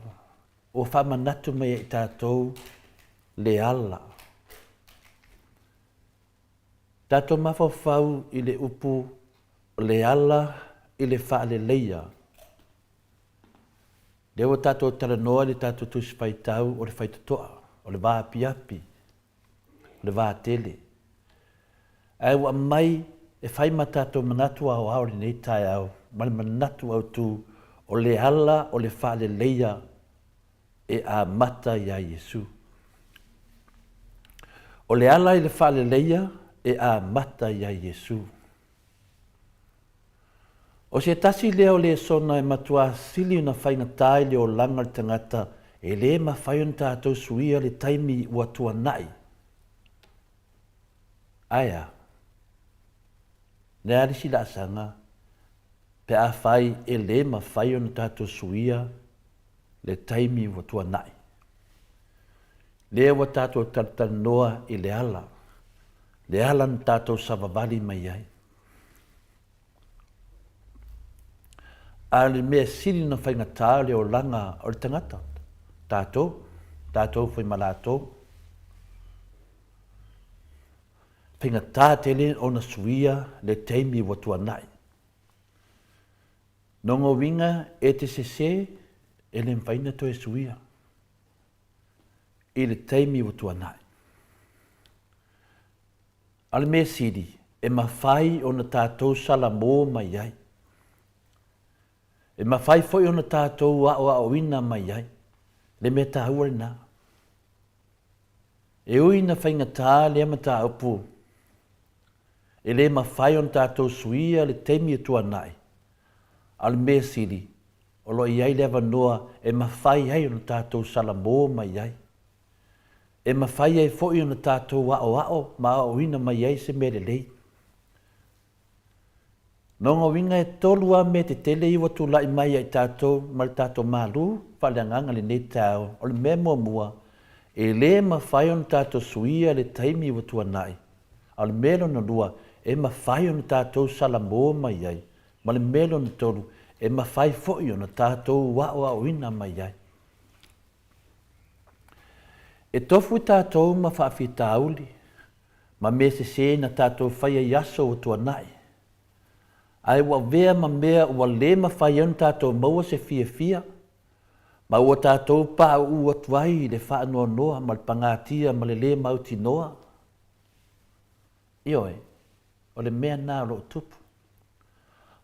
o whamanatu mai i tātou le ala. Tātou mawhawhau i le upu le ala i le whaale leia. Lewa tātou talanoa le tātou tusi whaitau o le whaitatoa. O le vāpi api, o le vātele. Ai wa mai e whai matato manatu au au nei tai au, mani manatu au tu o le ala o le whaale leia e a mata ia Yesu. O le ala i le whaale leia e a mata ia Yesu. O se tasi leo le sona e matua sili una whainga tai leo langar tangata e le ma whaion tātou suia le taimi ua tua nai. Aia, le arisi la asanga, pe a whai e le ma whaion tātou suia le taimi ua tua nai. Le ua tātou tartanoa i le ala na tātou savavali mai ai. A le mea siri na whainga tā le o langa o le tangata. Tātou whai malatou. Whinga tātele o na suia le teimi watua nai. Nongo winga e te sese e le mwhaina to e suia. I le teimi watua nai. Ale me siri e mawhai o na tātou sala mō mai ai. E mawhai foi ona tātou a oina mai ai. Le me tā uare nā. E uina whainga tā le ama tā upu. E le mawhai ona tātou suia le teimi atua nai. Al me siri. O lo iai lewa noa e mawhai ai ona tātou salamo mai ai. E mawhai ai foi ona tātou ao ma a oina mai ai se mere lei. Nonga winga e tolu a me te tele iwa tu lai mai ai tātou, ma le tātou malu, whale anganga le nei tāo, o le mea mua, e le ma whai on tātou suia le taimi iwa tu anai. A le melo na lua, e ma whai on tātou salamo mai ai, ma le melo na tolu, e ma whai foi on tātou wao a oina mai ai. E tofu tātou ma whaafi tāuli, ma me se na tātou whai a yaso o tu anai. Ai wa vea ma mea ua le ma whai anu tātou maua se fia. Ma ua tātou pā ua tuai le wha noa noa ma le pangatia ma le mauti noa. Ioe, o le mea nā lo tupu.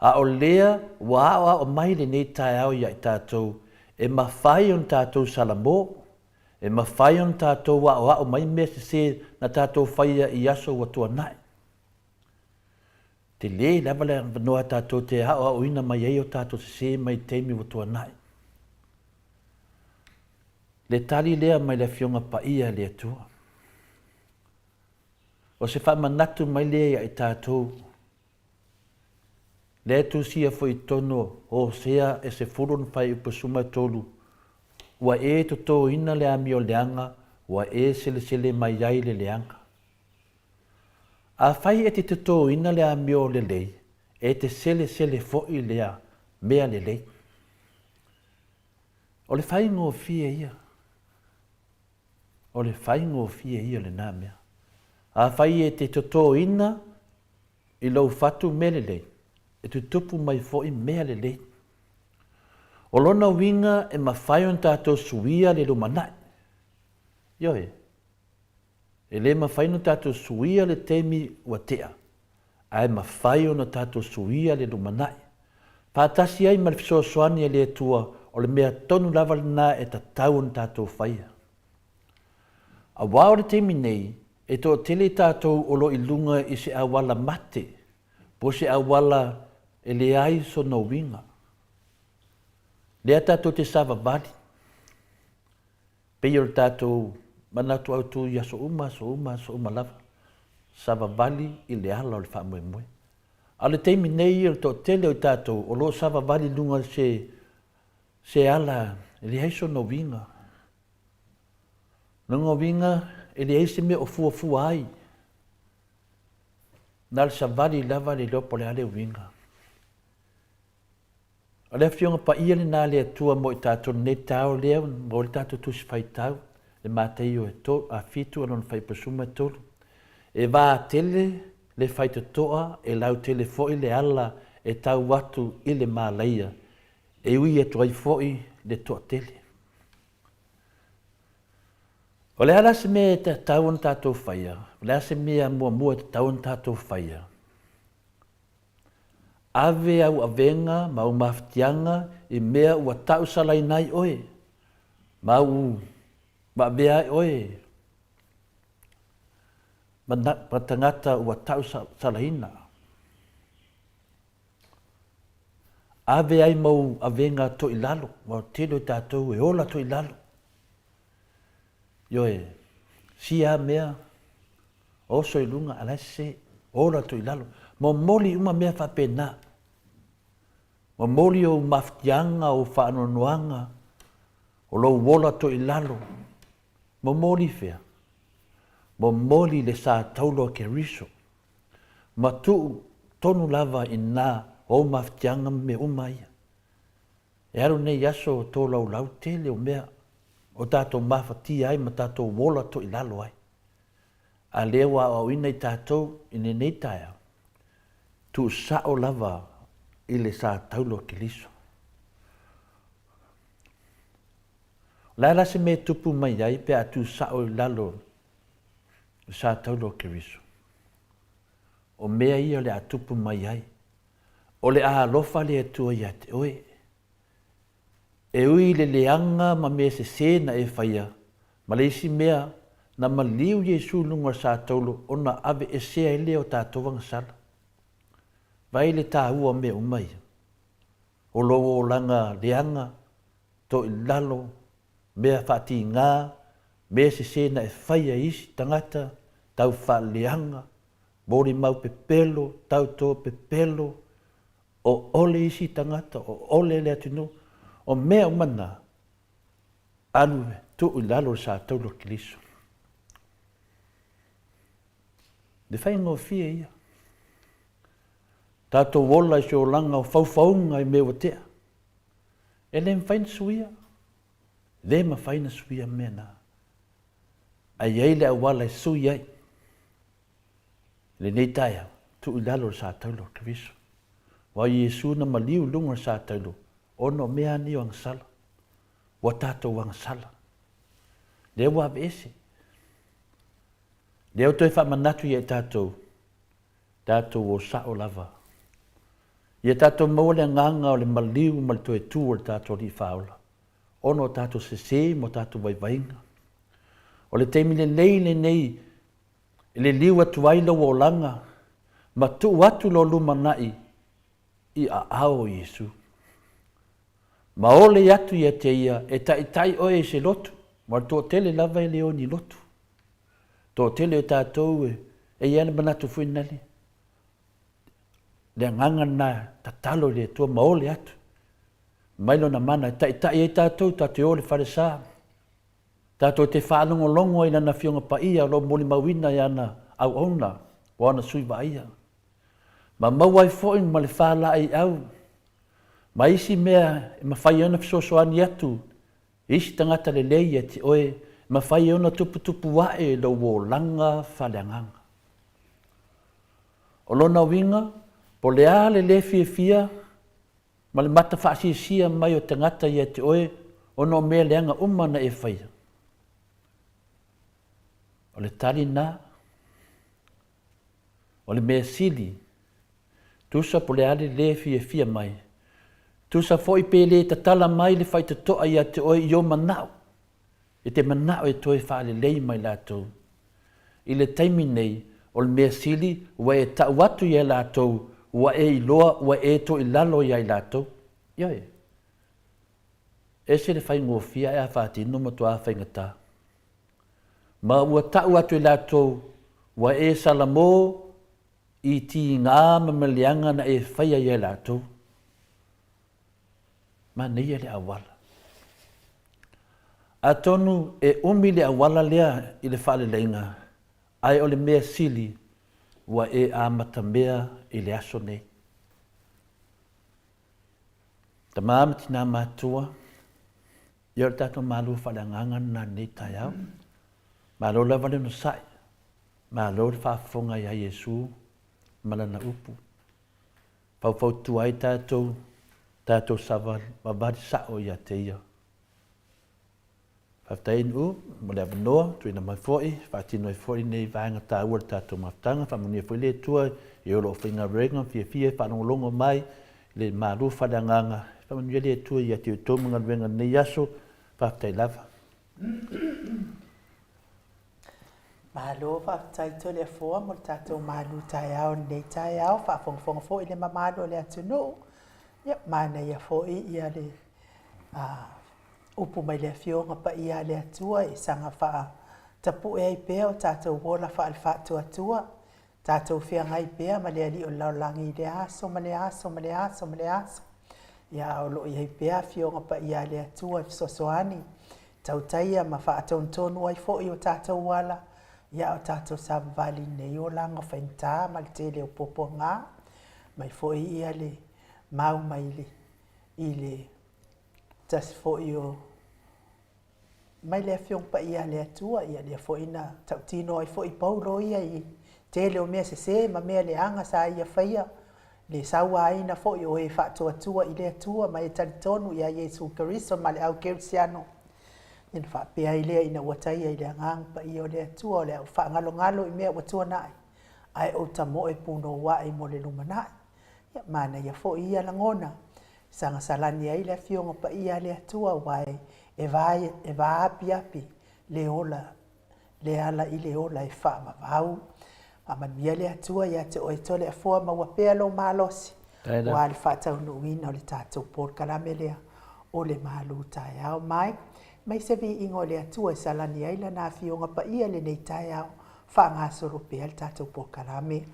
A o lea ua o mai le nei tai au ia i tātou e ma whai anu tātou salamo. E ma whai anu tātou o mai mea se na tātou whai i aso ua tua nai. Te le lava le noa tātou te hao o ina mai ei o tātou se mai teimi o tua nai. Le tali lea mai le fionga pa ia le tua. O se wha manatu mai lea i tātou. Le tu sia foi tono o sea e se furun whai upasuma tolu. Ua e to tō ina le ami o leanga, ua e sele mai ai le leanga. A whai e te tuto ina lea meo le lei, e te sele fo'i lea mea le lei. O le whai ngō fia ia. O le whai ngō fia ia le nā mea. A whai e te tuto ina i lau fatu me le lei, e tu tupu mai fo'i mea le lei. O lona winga e ma whai on tātou suia le lumanai. Ioe. E le ma whai no tātou suia le teimi ua tea. Ai ma whai o no tātou suia le lumanai. Pātasi ai ma le fisoasoani e le tua o le mea tonu lava lana e ta tau on tātou whaia. A wao le teimi nei e tō tele tātou o lo ilunga i se awala mate. Po se awala e le ai so no winga. Lea tātou te sava vali. Pei o le tātou manatu au tu ia so uma lava. Sava vali i le ala o le wha moe moe. A le teimi nei i to tele o tātou o lo sava vali lunga se ala e le heiso no winga. Nunga winga e le heise me o fua ai. Nal sa vali lava le lopo le ale winga. O le fionga pa ia le nā le atua mo i tātou ne tau leo mo le tātou tusi whai tau. Le mātei o e tō, a fitu anon whai pasuma e tōru. E wā tele le whai te toa, e lau tele fo'i le ala e tau watu i le māleia. E ui e tuai fo'i le toa tele. O le ala se me te tau an tātou whaia, o le ala se mea mua te tau an tātou whaia. Ave au avenga, mau maftianga, i mea ua tau salai nai oe. Mau ma bea oe. Ma tangata ua tau salahina. Ave ai mau avenga to i lalo, mau telo tātou e ola to i lalo. Ioe, sia mea, oso i lunga alaise, ola to i lalo. Mo moli uma mea whapena. Mo moli o maftianga o whaanonoanga, o lo wola to i lalo. Mo moli fea. Mo moli le sa taulo ke riso. Ma tu tonu lava i nā o maftianga me umaia. E aru nei yaso o tō lau tele o mea o tātou mawhati ai ma tātou wola to i lalo ai. A lewa au ina i tātou i nei taia. Tu sa o lava i le sa taulo ke riso. Laila se me tupu mai ai pe atu sa o lalo sa taulo ke riso. O mea ia le atupu mai ai. O le aha lofa le atua ia te oe. e ui le leanga ma me se se na e whaia. Ma le isi mea na maliu Yesu lunga sa taulu o na ave e sea e leo tātou sala. Vai le tā ua me umai. O lowo o langa leanga to i lalo mea whaati ngā mea se se na e whaia isi tangata tau wha leanga mori mau pepelo, tau tō pepelo o ole isi tangata, o ole le atinu, o mea umana anu tu i lalo sa taulu kiliso. Le whai ngō fia ia. Tātou wola i se o langa o whauwhaunga i mea tea. E le mwhaina suia. Le ma whaina suia mea nā. Ai ei le awala i sui ai. Le nei taia, tu i lalo sa taulo kaviso. Wa Yesu na maliu lunga sa taulo. Ono mea ni o angsala. Wa tātou angsala. Le wa ese. Le au toi whamanatu i e tātou. Tātou o sa o lava. Ia tātou maua le nganga o le maliu ma le toe tū o le tātou li whaola. Ono tātou se mo tātou waiwainga. O le teimi le nei, le liu atu waila o langa, ma tu atu lo lumanai i a ao Yesu. Ma ole atu ia te ia, e tai oe se lotu, ma tō tele lava e leo ni lotu. Tō tele o tātou e iana manatu fuinale. Le nganga na tatalo le tua maole atu. Mailo na mana, tai e tātou tātou ole wharesā. Tātou te whālongo longo i nana fionga pa ia, lo moli mawina i ana au ona, o ana sui wa ia. Ma mawai foin ma le whāla ai au. Ma isi mea, ma whai ana fisosoani atu, isi tangata le lei ati oe, ma whai ana tupu wae lo wo langa whaleanganga. O lona winga, po le ale le fia, ma le mata whaasisia mai o tangata i ati oe, o no mea leanga umana e whaia. O le tali nā, o le mea sili, tusa po le ale le fia mai, tusa fo i pele ta tala mai le whai te toa i ate oe i o manao, e te manao e toe whaale lei mai lātou. I le taimi nei, o le mea sili, ua e tau atu i a lātou, ua e i loa, ua e to i lalo i a lātou. Ioe, e se le whai ngofia e a whaatino ma toa whai ngatā. Ma ua tau atu i lātou, ua e salamo i ti ngā mamalianga na e whaia i a lātou. Ma nei le awala. A tonu e umi le awala lea i le whaale leinga, ai o le mea sili, ua e amata mea i le aso nei. Ta maamati nā mātua, i o le tātou mālu whaale anganga nā nei tai au. Mālo la vale no sai, mālo le whaafonga i a Yesu, malana upu. Pau tuai tātou sawa, mabari sao i a te ia. Whaftain u, mo le avanoa, tuina mai foi, whaatino i foi nei vaenga tā ua le tātou maftanga, whamunia foi le tua, i olo o whinga renga, fia, whanongolongo mai, le mālu whareanganga, whamunia le tua i a te utomunga renga nei aso, whaftai lava. Malo whaftaito le fua mo tātou malu tai au nei tai au whaafongafonga fo i le mamalo le atunu. Ia mana ia fo i a le upu mai le fionga pa ia le atua i sanga wha tapu e ai pēo tātou wola wha alfa atua. Tātou whia ngai pēa ma le ali o laulangi le aso, ma le aso. Ia o lo i ai pēa fionga pa ia le atua i sosoani. Tau taia ma wha atonu ai fo i o tātou wala. Ia o tātou savali nei o langa whaintā ma le tele o popo ngā. Mai fo i ia le mau mai i le tas fo i o mai le fiong pa ia le atua ia le fo ina tau tino ai fo i paulo ia i tele o mea se ma mea le anga sa ia whaia le saua aina fo i o e whaatua atua i le atua mai e talitonu ia Yesu Karisto ma le au kersiano. Ina whaapea i lea ina wataia i lea ngang pa i o lea tua o lea whaangalo i mea watua nai. Ai o ta mo e puno wa i mo le luma nai. Ia mana ia fo ia langona. Sanga salani ai le fionga pa ia le atua wai e va api le ola le ala i le ola e wha ma vau. Ma manuia le atua ia te oe tole a fua ma wapea lo malosi. Wa le whatau no wina o le tātou por kalame lea o le malu tai au mai. Mai se vi ingo le atua e salani ai la na fionga pa ia le nei tai au wha ngā soro pea le tātou por kalame.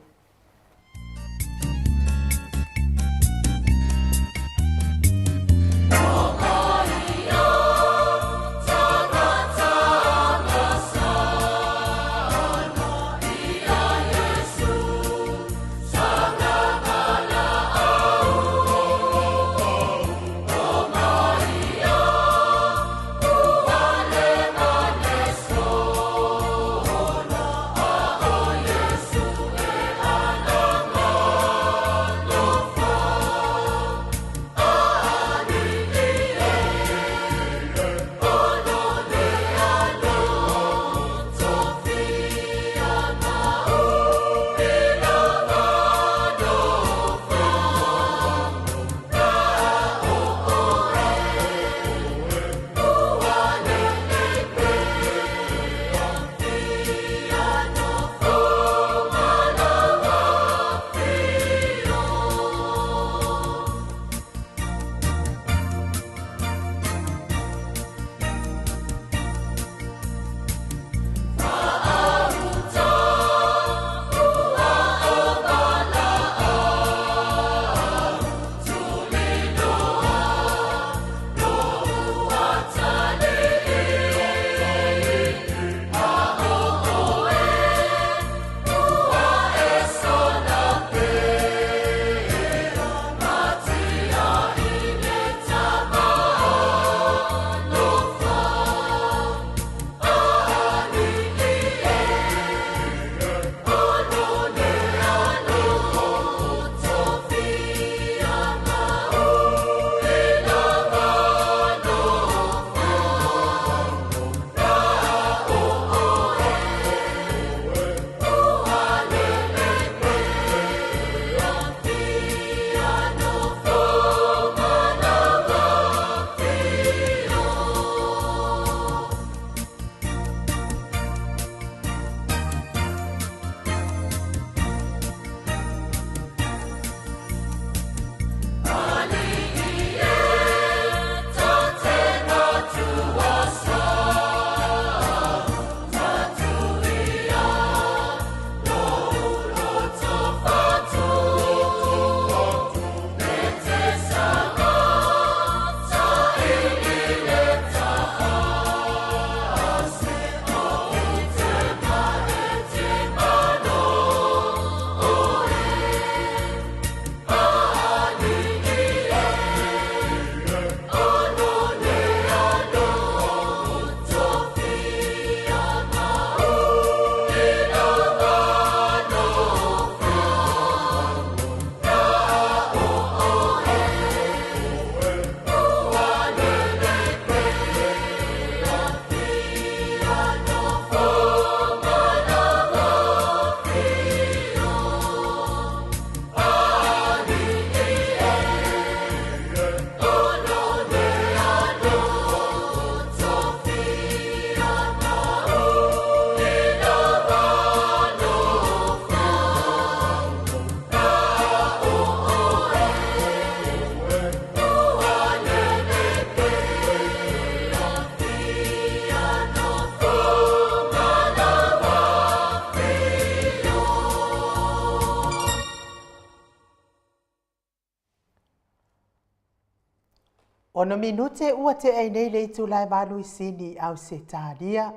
Ono minute ua te ai nei le tu lai malu I sini au se tālia.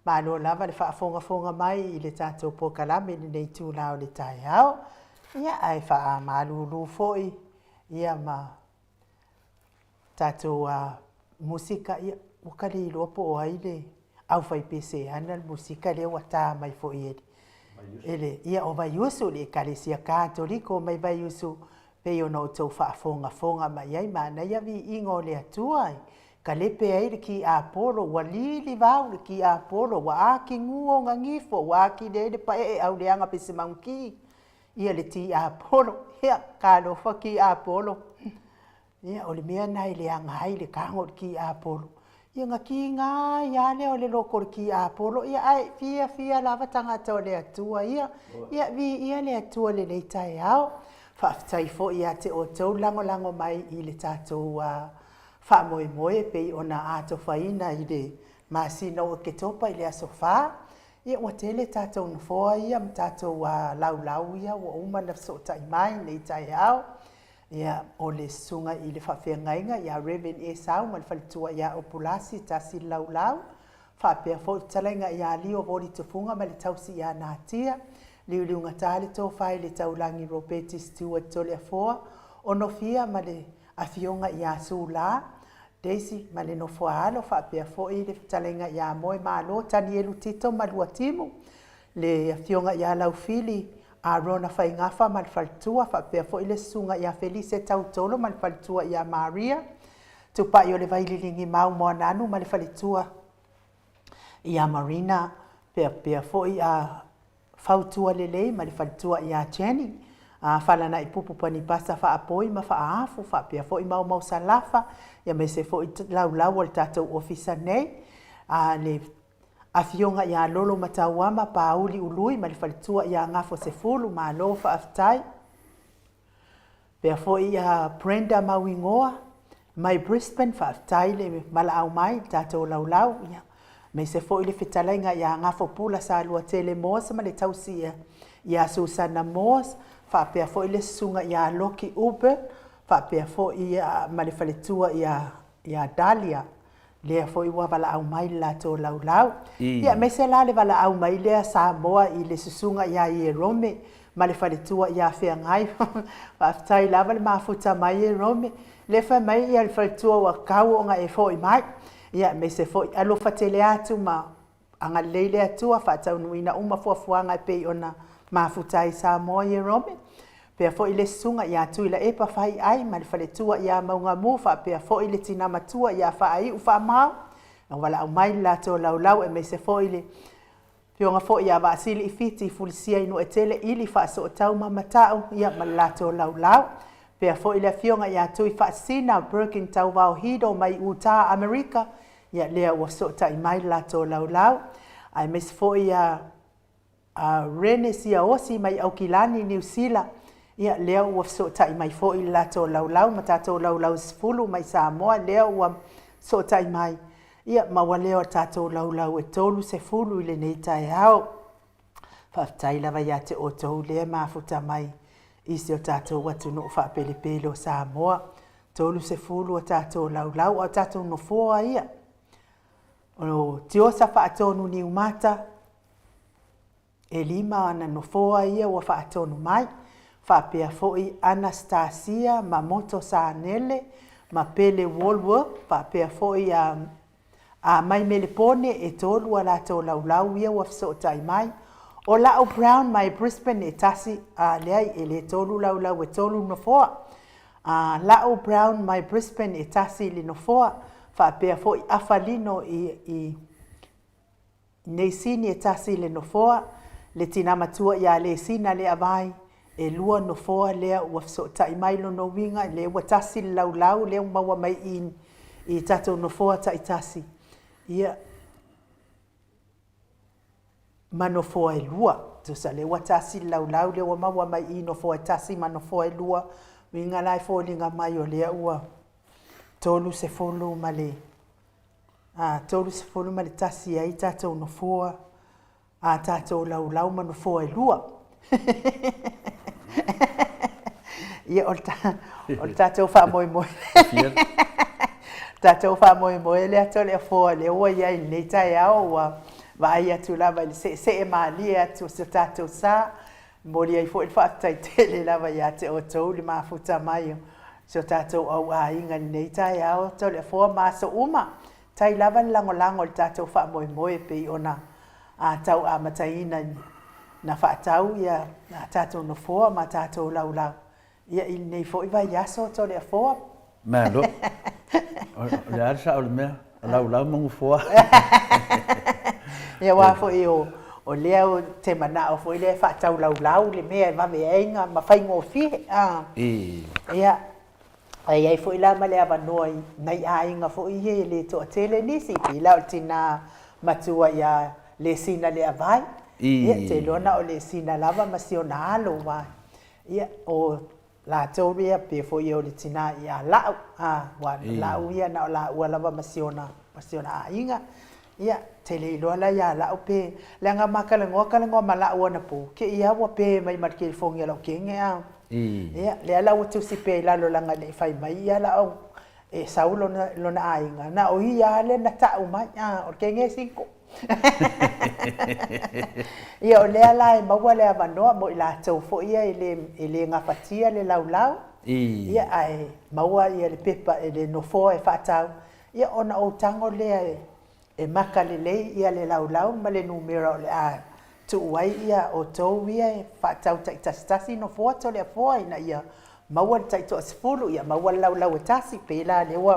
Malo lava le whaafonga mai I le tātou pokalame ni nei tu lao le tai au. Ia ai wha malu lufoi. Ia ma tātou musika ia ukari I lopo o aile. Au whai pese ana musika le wata mai fo I ele. Ia o vai usu le kalesia kātoliko mai vai usu. Pei ono tau whaafonga mai ai mana ia vi ingo le atuai. Ka lepe ai ki a polo, wa lili vau ki a polo, wa aki nguo ngangifo, wa aki le pa au le anga pese maunki. Ia le ti a polo, ia ka no fa ki a polo. Ia o le mea nai le angai le kango ki Apollo. Ia ngā ki ngā ia leo le loko ki Apollo. Ia ai fia lava tangata o le atua ia. Ia vi ia le atua le leitai au. Whaafitai fo ia te o tau lango mai i le tātou wha moe pe i ona ato whaina i le masina o ke topa i le asofa. Ia ua tele tātou na foa ia ma tātou lau ia ua umana so tai mai leitai au. Ia o le sunga i le whawhiangainga ia Reverend Esau ma le whalitua ia o Pulasi tasi laulau. Whapea fo talainga ia lio voli tufunga ma le tausi ia nātia. Liu ngata le tō whai le taulangi Roberti Stewart tole a foa. Ono fia ma le awhionga ia sūla. Daisy ma le no foa alo whapea fo i le talainga ia moe malo tani elu tito ma lua timu. Le awhionga ia laufili. A rona whai ngafa ma le whalitua, whapea fo i le sunga ia Felice tautolo ma le whalitua ia Maria. Tupa i o le vaililingi mau moa nanu ma le whalitua ia Marina. Pea fo i a whautua lelei ma le whalitua ia Jenny. Whalana i pupu pani pasa wha apoi ma wha aafu, whapea fo i mau salafa. Ia me se fo i lau o le tātou ofisa nei. Le Afionga ia lolo matauama pauli ului ma le whalitua ia ngafo se fulu ma lo whaafitai. Pea fo ia Brenda Mawingoa mai Brisbane whaafitai le mala au mai tātou laulau. Me se fo i le whitalainga ia ngafo pula sa lua tele Moos ma le tausi ia Susana Moos. Whapea fo i le sunga ia Loki Uber. Whapea fo ia ma le whalitua ia Dahlia. Lea fo i wala au mai la tō laulau. Ia me se la le wala au mai lea Samoa i le susunga ia i Rome. Ma le whalitua ia whea ngai. Whaftai lava le mafuta mai i Rome. Le wha mai ia le whalitua wa kau o nga e fo i mai. Ia me se fo i alo whatele atu ma anga leile atua whatau nuina uma fuafuanga e pei ona mafuta i Samoa i Rome. Pea fo i le sunga ia tuila e pa whai ai ma le whaletua ia maunga muwha. Pea fo i le tina matua ia whai u wha mau. Na wala au mai la tō laulau e me se fo i le pionga fo ia waasili i fiti i fulisia inu e tele ili wha so o tau mamatau ia ma la tō laulau. Pea fo i le fionga ia tui wha sina Birkin tau wao hido mai uta Amerika. Ia lea ua so ta i mai la tō laulau. Ai me se fo ia Rene sia osi mai au kilani New Zealand. Ia lea ua so tai mai fo i lato laulau, ma tato laulau sifulu mai Samoa, lea ua so tai mai. Ia maua lea tato laulau e tolu se fulu i le nei tai hao. Whaftai lava ia te o tou lea mafuta mai. Isi o tato watu no whapele pele o Samoa. Tolu se fulu o tato laulau, o tato no fua ia. O tiosa whaatonu ni umata. E lima ana no fua ia ua whaatonu mai. Whapea foi Anastasia ma moto Sanele ma pele Woolworth. Whapea foi a mai melepone e tolu ala tō laulau ia wafso tai mai. O Lao Brown mai Brisbane e tasi leai e le tolu laulau e tolu no foa. Lao Brown mai Brisbane e tasi le no foa. Whapea foi Afalino i Neisini e tasi le no foa. Le tinamatua ia le sina le avai. E lua no foa lea ua so tai mai no winga le ua tasi laulau lea maua mai i tatou no foa tai tasi. Ia ma no foa e lua. Tusa le ua tasi laulau lea ua maua mai i no foa tasi ma no foa e lua. Winga lai fōlinga mai o lea ua tolu se folu ma le. Tolu se folu ma le tasi ai tatou no foa. Tatou laulau ma no foa e lua. Ia o tātou wha moe. Tātou wha moe lea tole a fōa le oa ia i nei tai au wa ai atu lava se e maali atu se tātou sā. Mori ai fōi whaatai tele lava ia te o tau li mafuta mai. So tātou au a inga nei tai au tole a fōa māsa uma. Tai lava lango le tātou wha moe pe i ona tau a mataina na whaatau ia tātou no fōa ma tātou laulau. Ia i nei fo i vai aso tole a fōa. Mea lo. Le arsa o le mea. Laulau mangu fōa. Ia wā fo i o lea o te mana o fo i lea whaatau laulau le mea e wame einga ma whaingo fihe. Ia ai fo ila male ava noi nai ainga fo i he le to tele nisi pila o tina matua ia le sina le avai ia te lona o le sina lava masiona alo wa ia o la toria pe fo ia o le tina ia la wa la ia na la ua lava masiona ainga ia te le lola ia la pe langa makala ngoa mala ua na po ke ia wa pe mai marke fongi lo kenge a ia le ala o tu si pe la lo langa le fai mai ia la o e saulo lona ainga na o ia le na ta o mai o kenge 5 ia o le ala e maua le avanoa mo i latou foʻi ia i le gafatia le laulau ia ae maua ia le pepa e le nofoa e faatau ia ona outago lea e maka lelei ia le laulau ma le numera o le a tuu ai ia outou ia e faatau taʻitasitasi nofoa toleafoa ina ia maua le taʻitoʻasefulu ia maua le laulau e tasi pela le ua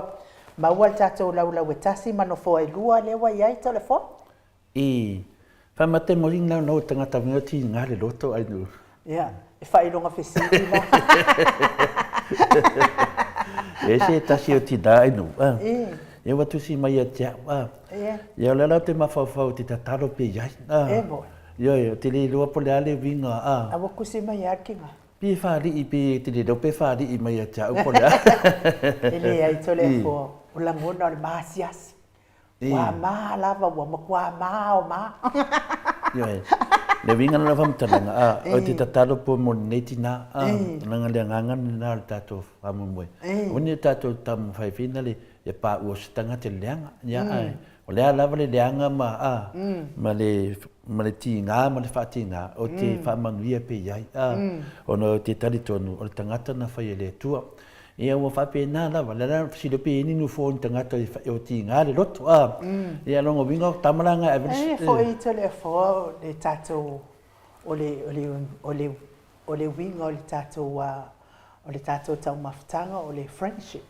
maua le tatou laulau e tasi ma nofoa e lua le ua iai toleafoa fa mate mo ring no tangata mo ti ngale loto ai no ia e fai longa fesili la ese tasi o ti dai no e wa tu si mai atia ia le la te mafau ti tatalo pe ia ia te le lo po le ale vinga a wa kusi mai arkinga pi fa di pi te le do pe fa di mai atia o po le ele ai tole fo o la ngona le masias wa ma lava wa makwa ma o ma yo le vinga na vam tanga o te tatalo po mo netina nga le nganga na tato famu mo oni tato tam fai finale e pa o stanga te lenga ya ai o le lava le lenga ma le tinga ma le fatinga o te famangia pe yai ono te tali tonu o tangata na fai le tua ia ua faapena lava le la fasilopeini nu fo tagata o tiga le loto ia logo viga tamalaga foi telefoa le tatou o le winga o le tatou taumafutaga o le friendship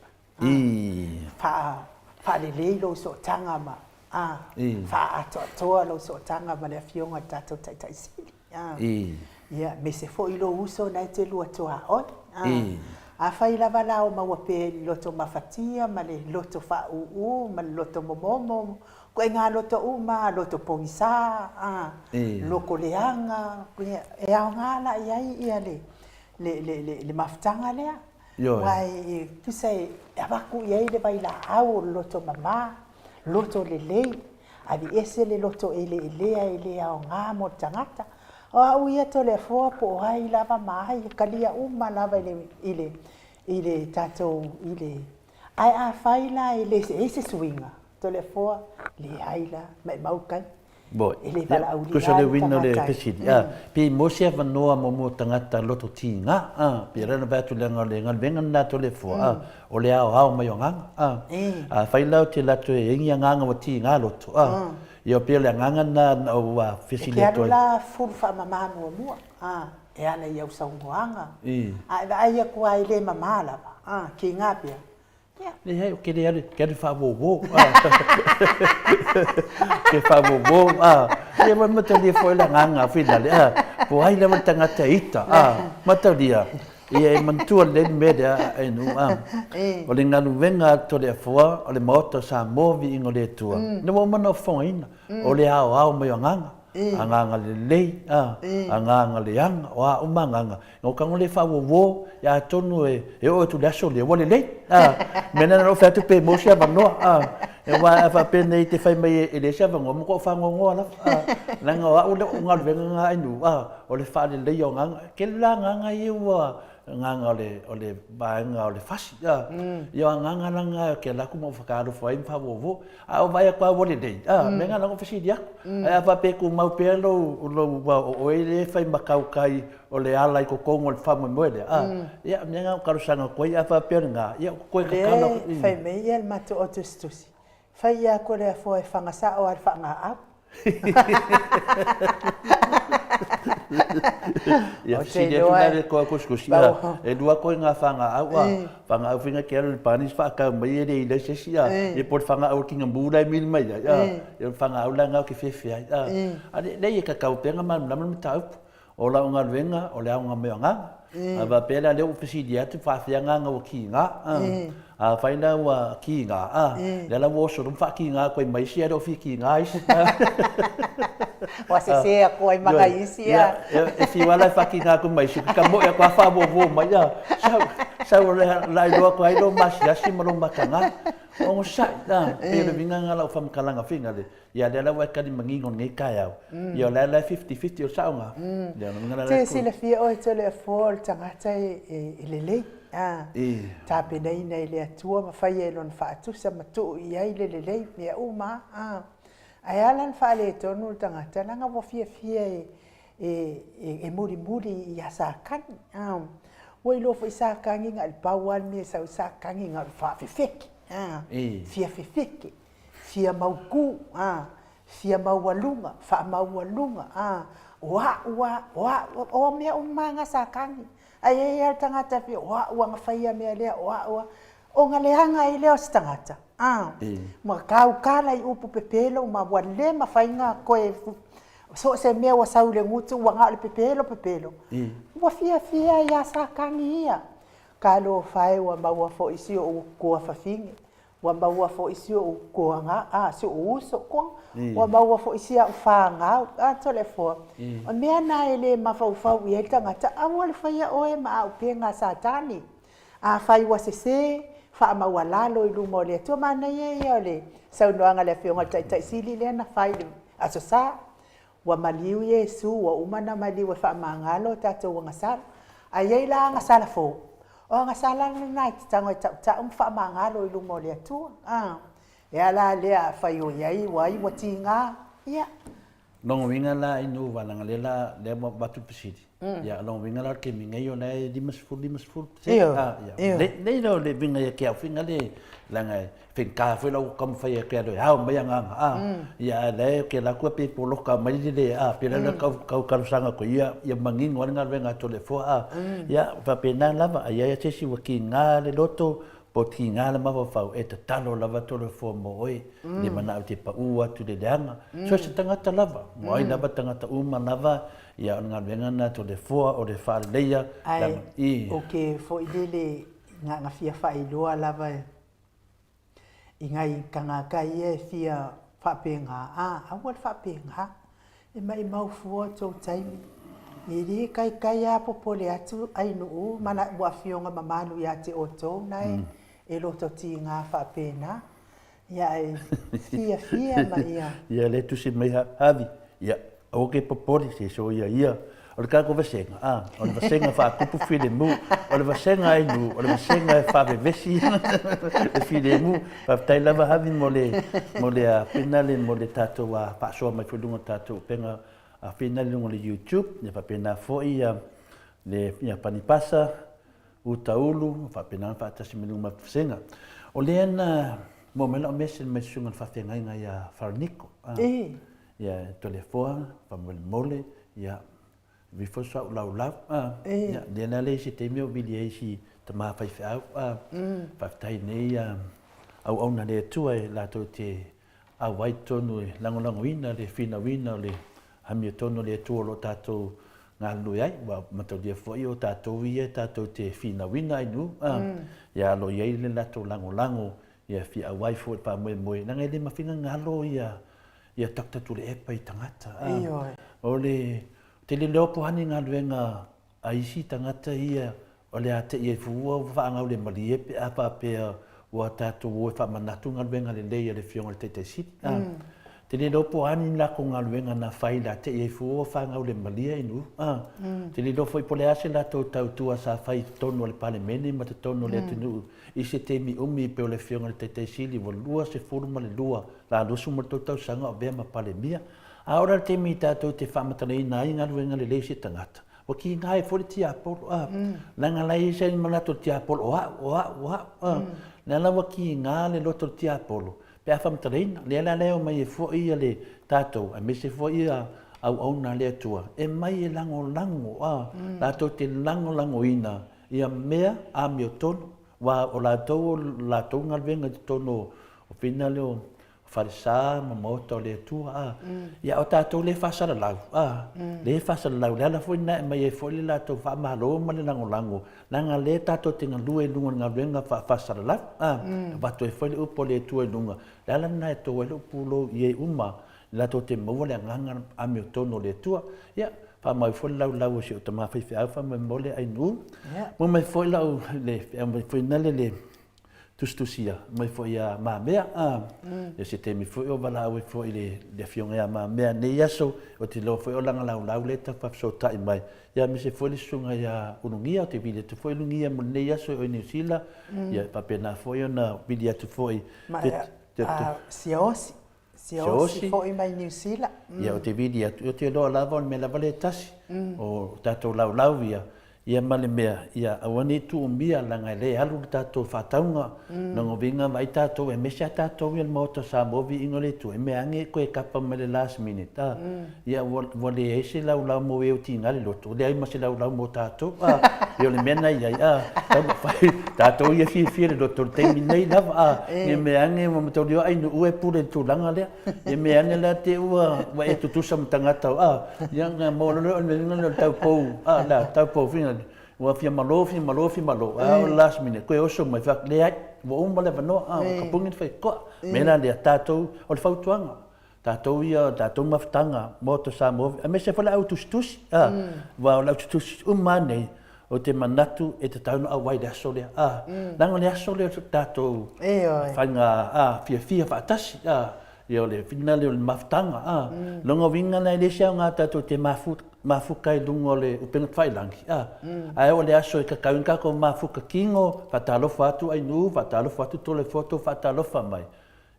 faalelei lou sootaga ma faaatoatoa lou sootaga ma le afioga le tatou taʻitaʻisili ia me se foʻi lo uso nai te lua toaoi a fai lava la o maua pe loto mafatia ma le loto fa'u'u ma le loto momomo koe ngā loto uma loto pongisa loko leanga e ao ngā la iai ia le mafutanga lea wai tusai avaku iai le vai la au loto mama loto lelei avi ese le loto ele ao ngā mo tangata o au ia tole foa po ai lava mai kalia uma lava ile tatou ile ai a faila ile ese swinga tole foa le aila mai maukai bo ele bala au ko se le winno le pesidi pe mo se vanoa mo tangata loto tinga pe rena ba tu lenga venga na tole foa o le ao mai nganga faila o te lato e ngia nganga o tinga loto ia pe le nganga na o facilito la fulfa mama mo e ana ia usaungoanga ai ia ko ai le mama lava ki ngapia le hai o ke le ke fa bo ke fa bo ia ma mata le foi la nganga fina le po ai le tanga taita mata dia ia e mantua le media e nu o le nganu venga to le foa o le moto sa movi ingo le tua no mo mana foina o le ao mai nganga anganga le lei anganga le anga wa umanganga no kango le fa wo ya tonu e o tu laso le wo le lei mena no fa tu pe mo sia va no e wa fa pe nei te fai mai e le sia va mo ko fa ngo la langa wa o le ngal venga ai nu o le fa le lei nganga ke la nganga i wa nganga o le baenga o le fasi ia nganga langa ke la kuma fakaro foi fa vovo a vai kwa vole dei menga la fasi dia a va pe ku mau pelo o ele fai makau kai o le ala i ko kongo le famo moele ia menga ka rusanga ko ia fa penga ia ko ka kana fai me ia el mato otustusi fai ia ko le foi fanga sa o al fanga a ia si dia tuna ko kuskusia e dua ko nga fanga au finga ke le panis fa ka mai le ile sesia e por fanga au kinga bula mil mai e fanga au langa ke fefe ai le ka ka penga man la man tau o la nga venga o le nga me nga Ava pela leo ofisidi atu whawhianga ngā ki ngā. A whaina wa ki ngā. Lala wo so rum wha ki ngā koe maisi aro whi ki ngā isi. Wa se sea koe maka isi a. E whiwala wha ki ngā koe maisi. Ka mo e kua wha wo mai a. Sau lai roa koe airo masi asi maro makanga. O sai na. Pero vinga ngā lau whamkalanga whinga le. Ia lala wa kani mangingon ngai kai au. Ia lala 50-50 o saunga. Te sila fia o e tole a fōl tangata e lelei. Tā penei nei le atua ma whai e lon whaatusa ma tuu i ai le lelei mea uma. Ai alan whaale e tonu tangata langa wa fia e muri i a sākangi. Wai lofo i sākangi ngā il pauan mea sau sākangi ngā whaafefeke. Fia fefeke. Fia mauku, fia maualunga, wha maualunga, o mea umanga sa kangi. Ai e al tangata fia, nga whaia mea lea, o nga leanga i leo si tangata. Ma kau kala i upu pepelo, ma wale ma whainga koe, so se mea wa saule ngutu, wa ngā le pepelo. Wa fia i a sa kangi ia. Kalo whae wa maua fo isi o kua whawhingi. Wa maua fo isi o koa ngā, si o uso koa. Wa maua fo isi a wha ngā, tole fo. O mea nā e le mawhau i hei tangata, awa le whaia oe ma au pē ngā sātani. A whai wa se, wha maua lalo i lumo le, tua mana ia le. Sau noanga le whionga tai sili le na whai le, aso sā. Wa maliu Yesu, wa umana maliu e wha mangalo tātou wanga sāla. A iei la ngā sāla fō. O nga sala na te tango e tau mwha mangalo i lumo lea tua. E ala lea whai o iai, wai wa ti ngā. Ia. Longo winga la inu walanga lea watu pesidi. Ia longo winga la ke minga i o nei limasfur. Nei rau le winga ia kia winga le langa whenka whenau kam whai a kia roi. Hau mai anga. Ia le ke la kua pe polo ka mai le pera na kau karusanga ko ia mangingo anga wenga tole fua. Ia whapena lava ia tesi wa ki ngā le loto po ki ngā le mawa whau e te talo lava tole fua mo oi. Le mana au te pa ua tu le leanga. So se tangata lava. Mo ai lava tangata uma lava. Ia ngā wenga na tole fua o le whaare leia. Ai, ok, fo i lele ngā fia whai loa lava e. I ngai kangaka ia fia whapenga. Awal whapenga. E mai mau fua tau taimi. I ri kai a popole atu ai nuu. Mana ua fionga mamanu ia te oto. Nai e loto ti ngā whapena. Ia e fia ma ia. Ia le tu se mai havi. Ia oke popole se so ia. O le kako vasenga, o le vasenga whaakupu while mu, o le vasenga ai nu, o le vasenga e whawewesi, e while mu, whawtai lava havi mo le a penale mo le tātou a pāsoa mai whulunga tātou penga a penale lungo le YouTube, ne whapena fōi le panipasa, utaulu, whapena whaatasi me lunga vasenga. O le ana, mo mela o mesen mai sungan whawhenga inga ia wharaniko. Ia tole fōa, whamole, ia vi fo sa lau ya de na le si te meo bili si te ma fai fa pa tai nei au ona le tu ai la to te a wai tonu lango wina le fina wina le hami tonu le tu lo tato nga lu ai wa mato dia fo io tato ia tato te fina wina ai nu ya lo ye le la to lango ya fi a wai fo pa mo na ngai le ma finga ngalo ia takta tu le e pai tangata o le te le leo pohani ngā luenga a isi tangata ia o le ate i e fuua whaangau le malie pe a pāpea ua tātou o e whamanatu ngā luenga le leia le fionga le teite sit. Te le leo pohani lako ngā luenga na whai la te i e fuua whaangau le malie inu. Te le leo fwoi pole ase la tau tautua sa whai tono le pale mene ma te tono le atinu. I se temi umi pe o le fionga le teite sili wa lua se furuma le lua la lusu ma tau sanga o bea ma pale mia. Aora te mi tātou te whamatana i nai ngā ruenga le leise tangata. O ki ngai fori ti apolo. Nanga lai se ni manato ti apolo. Nā lawa ki ngā le loto ti apolo. Pe a whamatana ina. Le ala leo mai e fo ia le tātou. A me se fo ia au auna le atua. E mai e lango. Tātou te lango ina. Ia mea a mi o tono. Wa o lātou ngā ruenga te tono. O whina leo farisa ma moto le tua ia o tatou le fasalalau le fasalalau le ala foi na mai e foi le latou faamalo ma le lagolango laga lē tatou tegalua e luga galuega faasalalau vatu e foi le upo le tua e luga le ala na e tou e loo pulo i ai uma le latou te maua le agaga ame o tonu o le tua ia faamai foi le laulau o si o tamafeifeau faamai mo le ainuu mo mai foi lau le foi na le tustusia mai foi a mamea e se temi foi o valaau e foi le fionga a mamea nei aso o te lo foi o langa laulau le tafafesotaʻi mai ia me se foi le susuga ia ulugia o te vili atu foi lugia mo nei aso o New Zealand ia papena foi ona vili atu foi Siosi foi mai New Zealand ia o te vili atu o te loa lava me lava le tasi o tatou laulau ia male mea ia awani tu umbia langa le alu tatou fatauga na goviga mai tatou e mese a tatou ia le maota sa movi ingo le tu e mea age koe kapa ma le last minute ia ua leai se laulau mo e o tigale loto leai ma se laulau mo tatou ia o le mea nai ai tatou ia fiafia le loto le taimi nei lava ia mea age ma mataulio ainuu e pule le tulaga lea ia mea age la te ua e tutusa ma tagata ia mo le taupou la taupou figa ua fia malo o last minute koe oso mai fak le ai ua uma le vanoa kapugi le faikoa me la lea tatou o le fautuaga tatou ia tatou mafataga mo to sa mo a me se fala au tustusi wa la tustusi uma nei o te manatu e te taunu awai le aso lea langa le aso lea tatou whainga fia whaatasi ia o le fina le o le mafataga longa winga nei le sia ngā tatou te mafuka i lunga o le upenga whailangi ae o le aso e kakauinga ko mafuka kingo whatalofa atu ainuu whatalofa atu tole foto whatalofa mai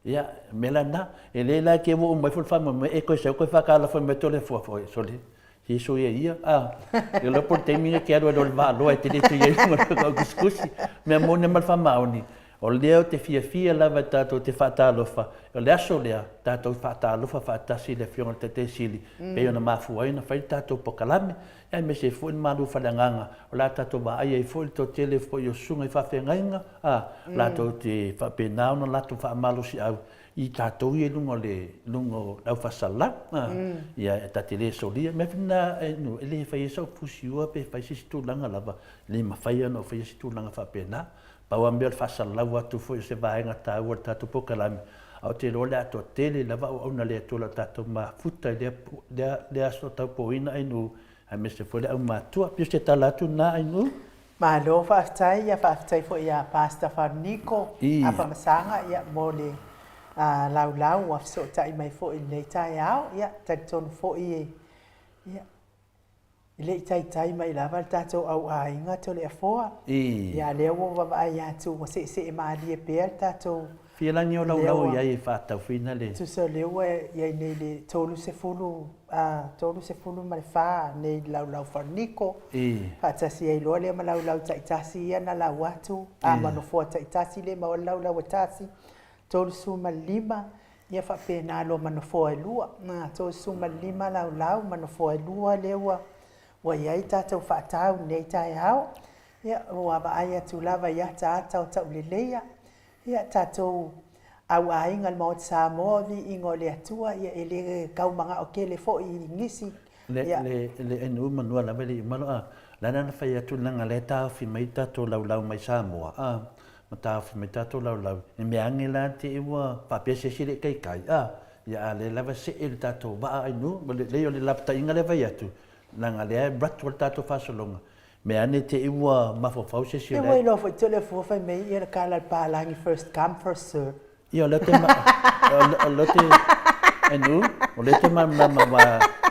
ia mela na e le la ke wo mai ful fama me e ko se ko fa kala fa me tole fo fo so le hiso ia e lo por temi ke ado do va lo e te te ia ko discusi me mo ne mal fa mauni o leo te fia lava tatou te whaatalofa o le aso lea tatou whaatalofa whaatasi le fionga te sili pe ona mafuaina whai tatou pokalame ai me se foi malu whalanganga o la tatou wa ai foi to tele foi o sunga i whawhengainga la tatou te whapenao na latou whaamalo si au i tatou i lungo lau whasala ia e tate le solia me whina e le whai e sau pusiua pe whai si tūlanga lava le mawhai ana o whai si tūlanga whapena paua mea le whasalau atu foi se vaenga tāua le tatou pokalame au te role ato tele lava o auna le atola tatou mafuta i le aso tau poina ainu ai me se foi le au matua pio se tala atu na ainu malo whaafitai foi ia Pastor Farnico a whamasanga ia mo le laulau a fisotai mai foi le tai au ia taitonu foi ia ile tai mai lava tatou au ainga to le afoa ia le wo va ai atu se mali e per tatou filangi o laulau ia e fatau fina le tu se le we ia nei le tolu se fulu mai fa nei laulau Farnico fatasi ai lo le laulau taitasi ia na la watu mano fo taitasi le ma laulau tasi tolu suma lima ia fa pena lo mano fo e lua na tolu suma lima laulau mano fo e lua le wa ia tatou whaatau nei tai au ia ua vaai atu lava ia tātou tau leleia ia tatou au ainga le maot Samoa vi ingo le atua ia e le kaumanga o ke le fo i ngisi le enu manua lava le imalo lana na whai atu langa le tāwhi mai tatou laulau mai Samoa ma tāwhi mai tatou laulau e me ange la te iwa papia se sire kai ia le lava se e le tatou waa ainu le o le lapta inga le vai atu langa le brat wal tatou fasolonga me ane te iwa mafofau se sire e wai lo fo tele fo fai mei ia kala palangi first come first serve ia le te enu o le te mamama wa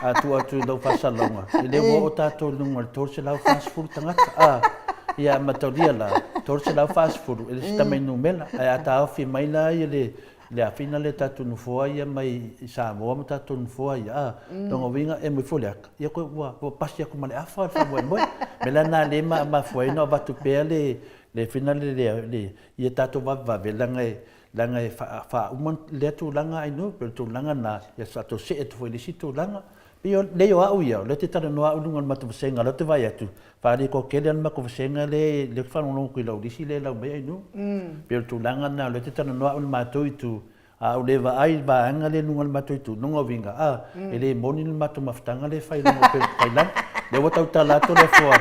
atu do fasolonga le wo tatou lunga torse lau fast food tangata ia mataulia la torse lau fast food ele sta mai numela ai ata fi mai la ile le afina le tatu no foa ia mai Samoa ma tatu no foa ia tonga winga e mo foliak ia ko wa pasi ko male afa fa mo mela na le ma foi no va tu pele le final le ia tatu va langa fa un le tu langa ai no per tu langa na ia sa to se tu foi le situ langa pio le yo au ia le te tana no au lunga ma tu senga le te vai atu fa ri ko kele ma ko senga le fa no ko lo disi le la mai no pio tu langa na le te tana no au ma tu o le vaai vaanga le lunga le matou tu nunga vinga e le moni le matou mafutanga le fai lunga pe failan le wa tau tala to le foa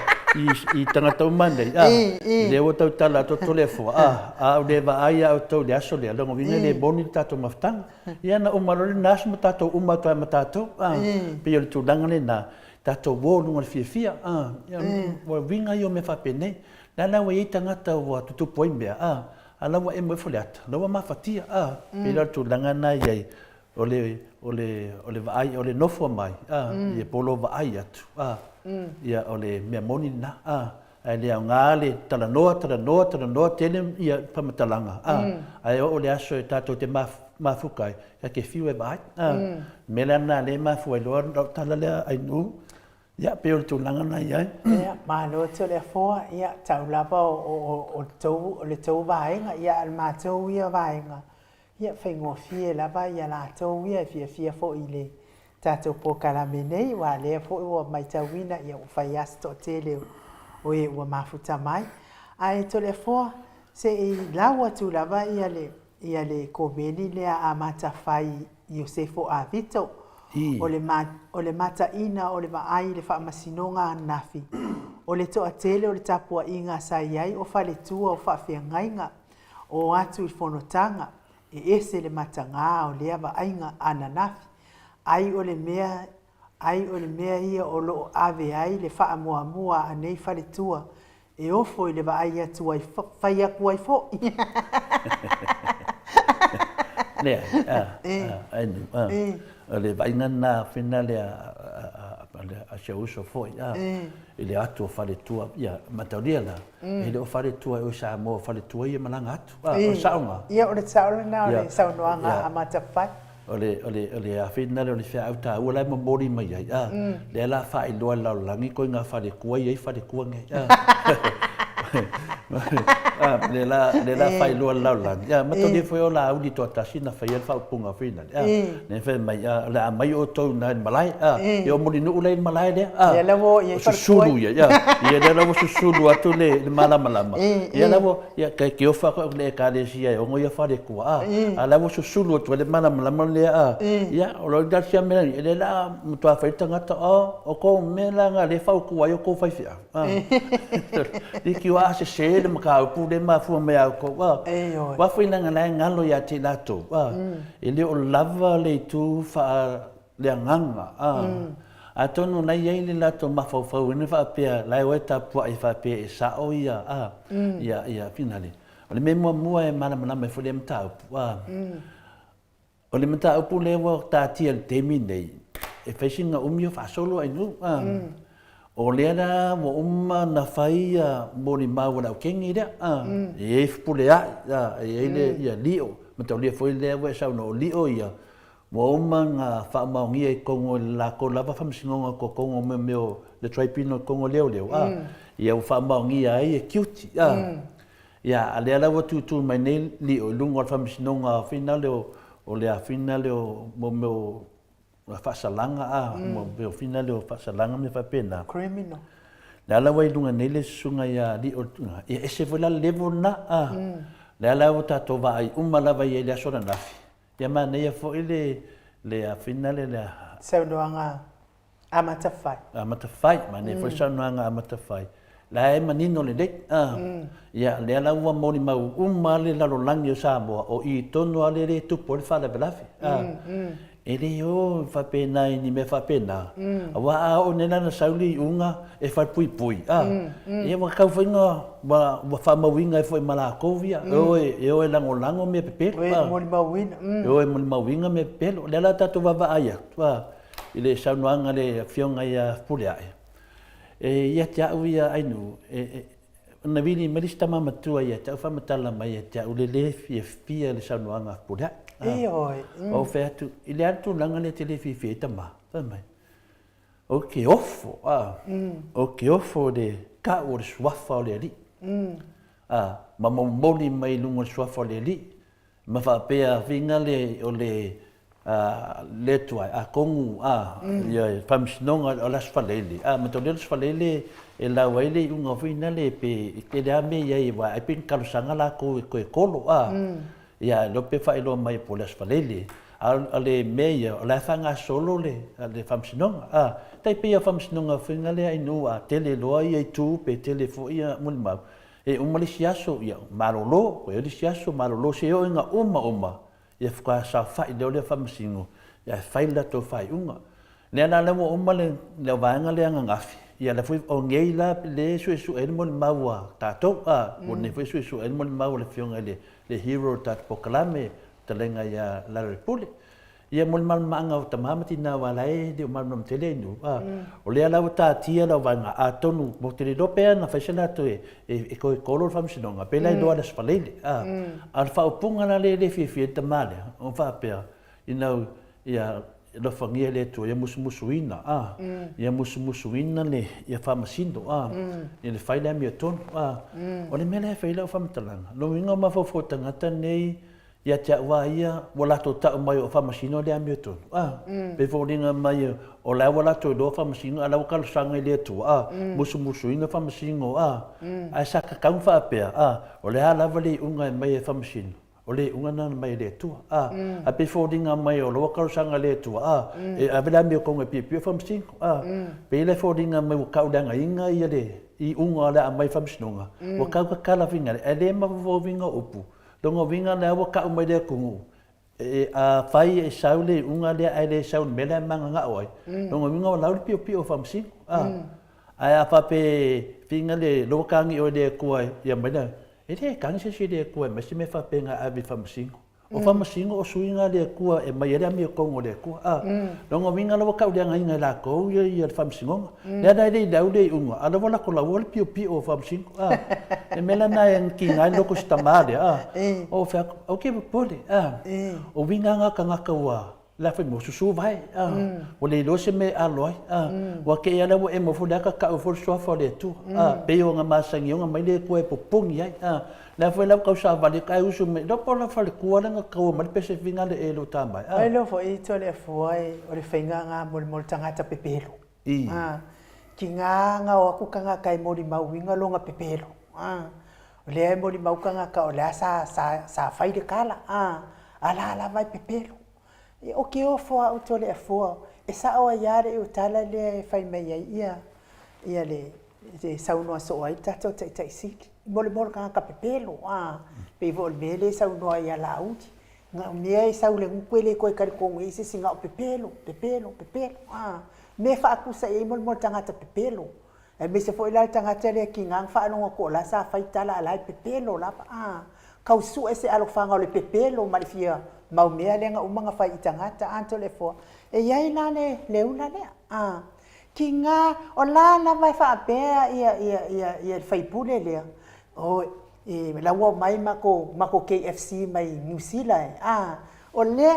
i tangata umande le wa tau tala to le foa o le vaai o tau le aso le lunga vinga le moni tatou mafutanga ia na umaro le nas mo tatou uma to ma tatou pe le tulanga le na tatou wo lunga le fia wa vinga yo me fa pene la wa i tangata wa tutu poimbea ala wa e mo foliata lawa mafatia pela tulanga na ye ole vai ole nofo mai ye polo vai atu ia ole me moni na ale ngale tala noa tele ia pamatalanga ai ole aso e tato te mafukai ya ke fiwe vai melana le mafu lo tala le ai nu ia pe ole tulanga na ye ia malo to le fo ia tau lava o le tau vaenga ia al matou ia vaenga ia fengo fie lava ia la tau ia fie fo ile tatou po kalamene wa le fo o mai tawina ia o fai asto tele o e o mafuta mai ai to le fo se i lawa tu lava ia le komeni le a mata fai Iosefo a Vito o le mata ina o le vaai le whaamasinonga nafi. O le toa tele o le tapua inga sai ai o whale tua o whawhiangainga o atu i whanotanga e ese le mata ngā o lea vaainga ana nafi. Ai o le mea ia o lo ave ai le whaamuamua anei whale tua e ofo i le vaai atua i whai aku ai fo. Lea, le vainga na whina le a se uso foi i le atu o whare tua ia matauria la e le o whare tua o sa mo whare tua ia malanga atu o saunga ia o le saunga o le saunoanga a matawhai o le a whina le o le whea au tā ua lai mamori mai ai le la whae loa lau langi koe ngā whare kua iai whare kua ngai le la fai lo la la ya ma to ni foi o la udi to tasina fai el fa punga fina ne fe mai la mai o to na malai yo mo no le malai de ya la vo ye sulu ya le la vo sulu atu le mala ya la vo ya ke o fa le ka le sia o mo ya fa de ku la vo sulu to le mala le ya o lo da sia me le la mo to fa tanga to o ko me la nga le fa ku yo ko fa fia di ki wa se le ka pu le ma fu me ko wa fu ina ngala ngalo ya ti lato ele o lava le tu fa le nganga a tonu na ye le lato ma fa fa ni fa pe la we ta pu ai fa pe sa o ya ya finale o le me mo e mana me fu le mta o le mta pu le wa ta ti el temi nei e fa singa umio fa solo ai nu o lea mo uma na fai mori mau na kengi rea e fpule a e le ia lio ma tau lea foi lea we sau no lio ia mo uma nga fa maungi e kongo la ko lava famsingonga ko kongo me meo le traipino kongo leo ia fa maungi ai e cute ia lea la tu mai nei lio lungo famsingonga finale o lea finale mo meo fasalanga mo be finale o fasalanga me fa pena criminal la wai lunga nele sunga ya di o e se vola level na la vota to vai la vai le sona nafi ya mana ya fo le a finale le saunoanga amatafai mana fo saunoanga amatafai la e manino le dek ya le la wa moni mau le la langi o Samoa o i tono ale le tu por fa la belafi ele o fa pena ni me fa pena wa o nena na sauli unga e fa pui e wa ka finga wa fa mawinga e foi malakovia e lango me pepe mo mawinga me pelo le la tatu va aya wa ile saunoanga le fionga ya pulia e ia tia uia ainu na vini melista mama tua ia tia fa matala mai tia ulele fia le saunoanga pulia o fe atu ile atu langa le telefifi tama mai o ke ofo de ka o swafa le li ma moni mai lungo swafa le li ma fa pe vinga le o le tua a kongu ia famsnonga o las falele ma to le falele e la wele unga fina le pe te da me ia wa ai pin kalusanga la ko kolo ia lope whaeloa mai po le asfalele. A le mea, o le whanga solo le whamsinonga. Tai pia whamsinonga whinga le ainu a tele loa ia i tū pe tele fo ia muli mau. E umali siaso ia marolo, koe ori siaso marolo se o inga oma. Ia whaka sa whai leo le whamsingo. Ia whaila tō whai unga. Nea nā lewa oma le waanga le anga ngafi. Ia le fui o ngei la le su e muli mau a tātou. O ne fui su e muli mau le fionga le hero tātou pokalame. Talenga ia Larry Pule. Ia mul mal manga o tamamati na walai de mal nom telenu. O le ala ta tia la vanga a tonu mo te do pe na faisana to e ko kolor famsinonga pe lai do ala spalele. Al fa punga na le fi tamale. On fa pe ia lo fangia le to ia musumusuina. Ia musumusuina le ia famasindo. Ia le faila mi ton. O le mele faila famtalanga. Lo winga ma fo tangata nei ia tia wa ia wala to ta mai o famasino le amioto pe folinga mai o la wala to do famasino ala o kal sanga le tu musu ina famasino a sa ka kan fa pe o le ala vali unga mai famasino o le unga na mai le tu a pe folinga mai o lo kal sanga le tu e a vela mi ko ngai pi famasino pe le folinga mai o ka udanga inga ia le I unga la mai famasino o ka kala vinga ele ma vo vinga upu Dongo vinga le awa ka umai le kungu. A fai e saule unga le ai le saule mele manga nga oi. Dongo vinga o lauri pio famsi. Ai a pape vinga le lokangi o le kuai ia mai na. E te kangi se le kuai ma se me fa penga abi famsi. O famsi o suinga le kua e mai ele mi kongo le kua. Dongo vinga le ka ulia ngai la ko ia famsi ngo. Le dai le daude unga. Ala wala ko la wol pio famsi. E mela na yang ki ngai loko stamade o fa o ke pole o vinga nga ka nga wa la fa mo susu vai o le lo se me aloi wa ke ala wo e mo fu da ka o fu so fa le tu pe o nga masangi nga mai le ko e popong ia la fa la ka sa vale ka usu me do por la fa le ku ala nga ka o mai pe se vinga le e lo tamba ai lo fo I to le fo ai o le finga nga mol tanga ta pepelo ki nga o ku ka nga kai mo di mau winga lo nga pepelo le ai moli maukanga ka o le sa fai de kala ala vai pepelo e o ke o fo o tole e fo e sa o yare o tala le fai mai ia le sauno so ai tato tai si moli ka pepelo pe vol mele sauno ia la uti nga me saule ngkwele ko ka ko ngi se singa pepelo me fa akusa e mol tanga ta pepelo e me se foi la tanga tele ki ngang fa no ko la sa fa itala ala pepelo la ka usu ese alo fanga le pepelo ma fia mau me ale nga umanga fa itanga ta anto le fo e yai na le una le ki nga o la vai fa pe ia fa ipule le o e la wo mai mako KFC mai New Zealand o le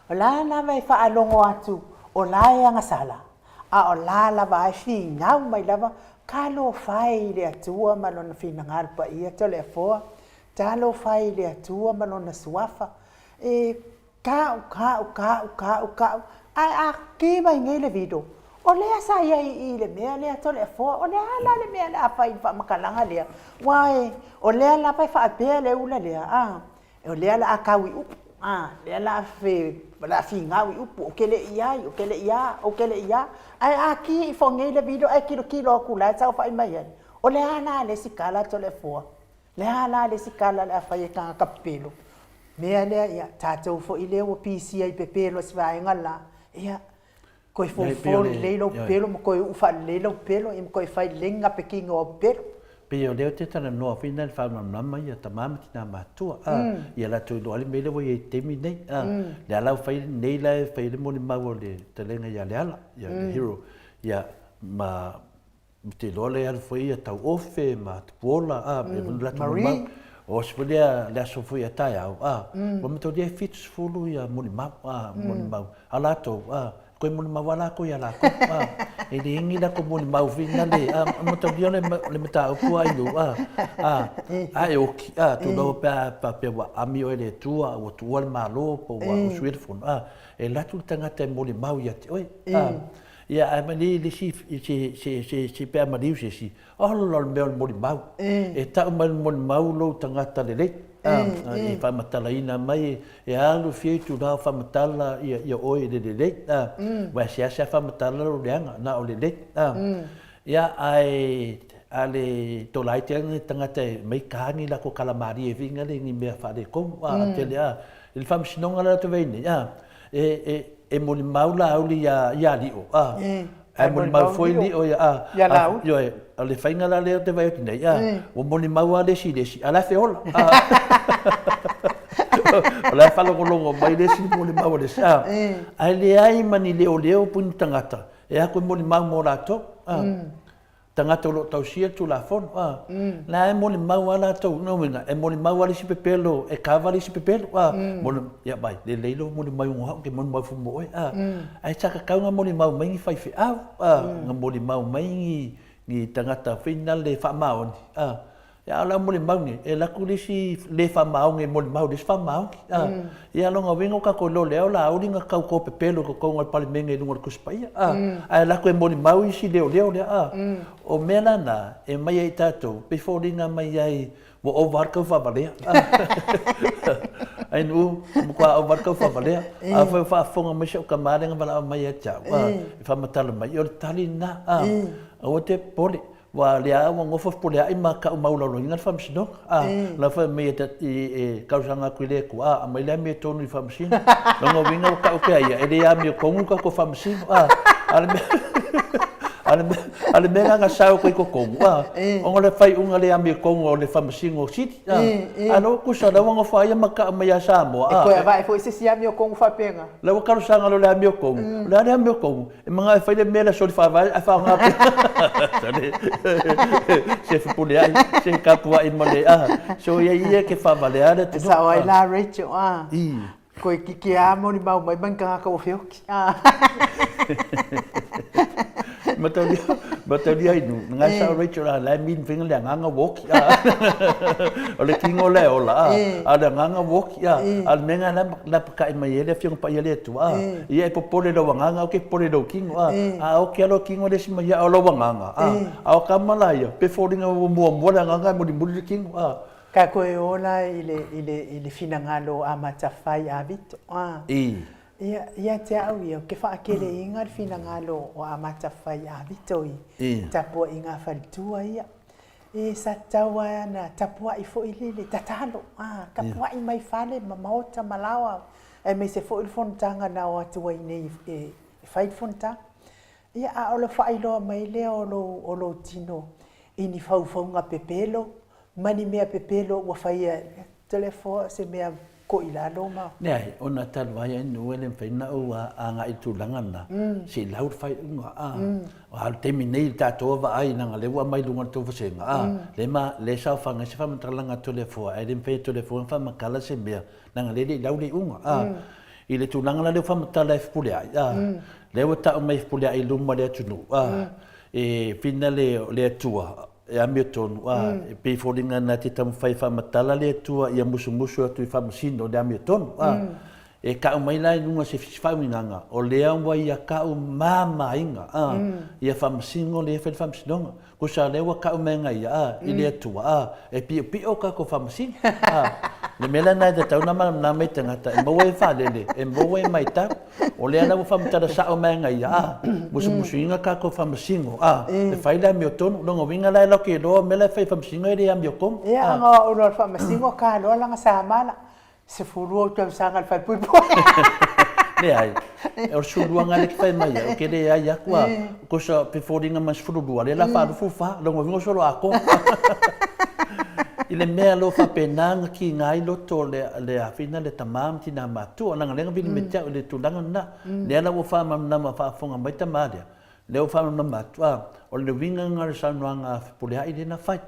o la vai fa alongo atu o la nga sala o la vai fi ngau mai lava kalo fai le atua malona fina ngalpa ia tole fo talo fai le atua malona suafa e ka ai ki mai ngai le video o le sa ia I le mea le tole fo o le ala le mea la fai fa makalanga le wai o le la fai fa pe le ula le o le ala akawi le la fe la finga wi upu o kele ia ai aki fo ngai le video ai kilo kula sa fa mai o le ana le sikala tole fo le ala le sikala la fa ka kapelo me ale ia tatou fo ile o PC ai pepelo sva ngala ia ko fo le lo pelo mo ko u fa le lo pelo im ko fa lenga pekingo o pelo pe o leo te tana noa whina le whanau nama ia tamamati nā mātua. Ia la tui loa le mele wo i temi nei. Le alau whai nei lai whai le moni mau le talenga ia le ala, ia le hero. Ia ma te loa le ala whai ia tau ofe, ma te puola, me vunu latu mau. O se whalea le aso whai a tai au. Wa mato lia fitus fulu ia moni mau, moni mau. Alato, koe moni mau ala koe ala koe. E le ingi la ko moni mau whina le. Mato lia le mata au kua inu. E oki, tu lau pe wa ami o ele tua, o tua le malo, po wa usuir fun. E latu tangata moni mau ia te oi. ia ai mani le si pe mani si lo me mo mau e ta mo mau lo tangata le e fa matalaina mai e alu fie tu na fa matala ia oi le wa sia fa matala lo leanga na o le ia ai ale to lai te tangata mai kani la ko kalamari e vinga le ni me fa le kom te le il fam sinonga la te veni e mo mau la o ia li o ai mo mau foi li o ia yo le fainga la le te vai nei o mo mau ale si ala fe ola ola fa lo longo mai le si mo mau le sa ai le ai mani leo pun tangata e ako mo mau la to tangata lo tau sia tu la fon la e mo mau ala to no winga e mo mau ali si pepelo e kavali si pepelo mo ya bai le leilo mo mau ngo ke mo mau fu mo ai taka ka nga mo mau mai fai fi nga mo mau mai ni tangata final le fa maon ya ala mo mau ni e la kulisi le fa maon e mo mau des fa maon ya lo nga winga ka ko lo le la uri nga ka ko pepelo ko ngal palimenge no ko spaia ai la ko mo mau si leo le o mena na e mai ai tato before ringa mai ai wo o barco fa valea ai nu ko o barco fa valea a fa fonga mai o kamare nga vala mai ai cha fa matala mai o talina o te pole wa lea wa ngofo pole ai ma ka mau lo ngal fam sino la fa mai e kausanga kuile ko a mai le me tonu fam sino no winga ka o ke ai e le a mi ko ngu ka ko fam sino ale mega nga sao ko o le fai unga le ami ko o le famasingo sit ano ku sa dawa nga fai maka maya sa mo e ko vai foi se ami ko fa penga le wa karu sanga le ami ko le ami ko e manga fai le mela so fa vai fa nga se fu pule ai se kapua in mole so ia ke fa vale ada tu sa ai la Rachel ko ki amo ni mau mai banka ka o fio Matalia inu nga sa Rachel la min finga le nga walk o le kingo le ola ala nga walk al menga la ka mai ele fiong pa ele tu ia po pole do nga ke pole do kingo o ke lo kingo le sima ya lo nga o kamalaya pe foringa mo nga mo di muli kingo ka ko ola ile finangalo amatafai avito ia te au ia ke whaakele inga finangalo o amatawhai a vitoi tapua inga whalitua ia sa taua na tapua i fo ilile tatalo kapua i mai whale ma maota malawa e me se fo il fontanga na o atua i nei whai fontanga ia a olo whailoa mai le o lo tino ini whauwhaunga pepelo mani mea pepelo wa whaia telefo se mea ko ilalo ma nei ona talwaya no ele feina o anga itu langana si laut fai unga o hal terminate ta to va ai na le wa mai lunga to fasenga le ma le sa fanga se fam tralanga telefo ai dem fe telefo fa makala se bia na le lau le unga ile tu langana le fam tala fpule ai le wa ta mai fpule ai lumma le tunu e finale le tua e Hamilton pe foringa na te tam fai fa matala le tua ia musu atu fa masino de Hamilton e ka mai lai nunga se fa minanga o le wa ia ka mama inga ia fa masino le fa masino ko sa le wa ka menga ia ile tua e pi o ka ko fa masino le mela na de tau na mai tangata e mo e fa le e mo e mai ta o le ana fa mata sa o menga ia musu inga ka ko fa masino e fa ile Hamilton no winga lai lo ke do mela fa masino e Hamilton ia nga o no fa masino ka lo la sa mala se furu o sanga fa pui le ai o sulu nga le fa mai o ke le ai akwa ko sa pe foringa mas furu le la fa fa lo ngo solo ako ile mea lo fa penanga ki ngai lo to le afina le tamam tina matu ona nga vini metia le tulanga na le ala wo fa mam na ma fa fonga mai tamadia le wo fa mam matu o le winga nga sa nga pule ai le na fa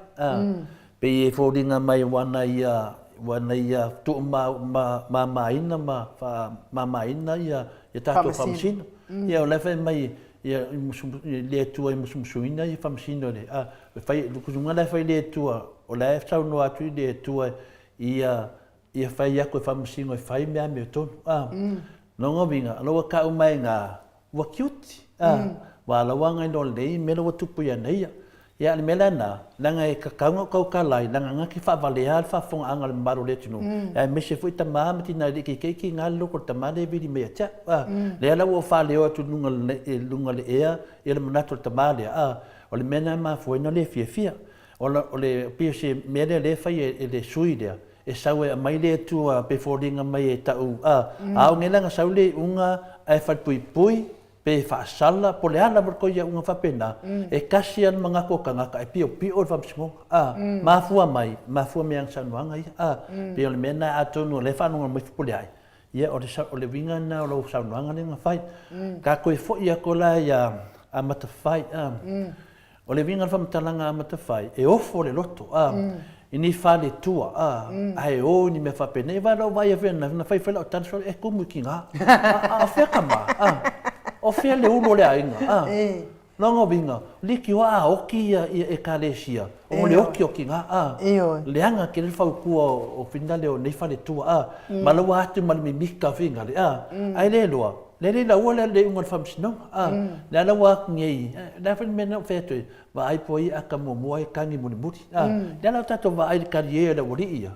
pe foringa mai wana ia tu ma ina ma fa ma ina ia tato famsin ia le fa mai ia le tu ai musumsuina ia famsin le fa ku nga fa le tu o la fa no atu le tu ia fa ia ko famsin o fa me to no ngovinga lo ka mai nga wa cute wa la wanga no le me lo tupu ya nei ya le mela na langa e kakanga kau kalai langa ngaki fa vale al fa fong angal maru le tinu e me se foi ta mama tina de ke ngalo ko ta male vi me cha le ala wo fa le o tu lunga le ea e le manato ta male o le mena ma foi no le fia o le pise mele le fa e le suidea e sawe a mai le tu pe fordinga mai e tau au ngelanga saule unga e fa pui pe fa sala po le ana ko ia unga fa pena e kasian mangako kanga ka e pio fa msmo mafua me ang sanwanga pe le mena atonu le fa no mo po le ai ia o le vinga na o lo sanwanga le nga fai ka ko fo ia ko la ia a mata fai o le vinga fa mtalanga a mata fai e ofo le loto ini fale tua ai o ni me fa pena va lo vai vena na fai fela o tanso e como kinga a fe kama o fe le ulo le ainga longo vinga liki wa o ki e kalesia o le oki o kinga le anga ke le fa ku o finale o nei fale tua ma lo wa tu mal mi mika vinga le ai le loa le la wala le unga famsino la la wa ngei la fa mena feto va ai poi a kamo mo ai kangi mo muti la la tato va ai carriera wo ria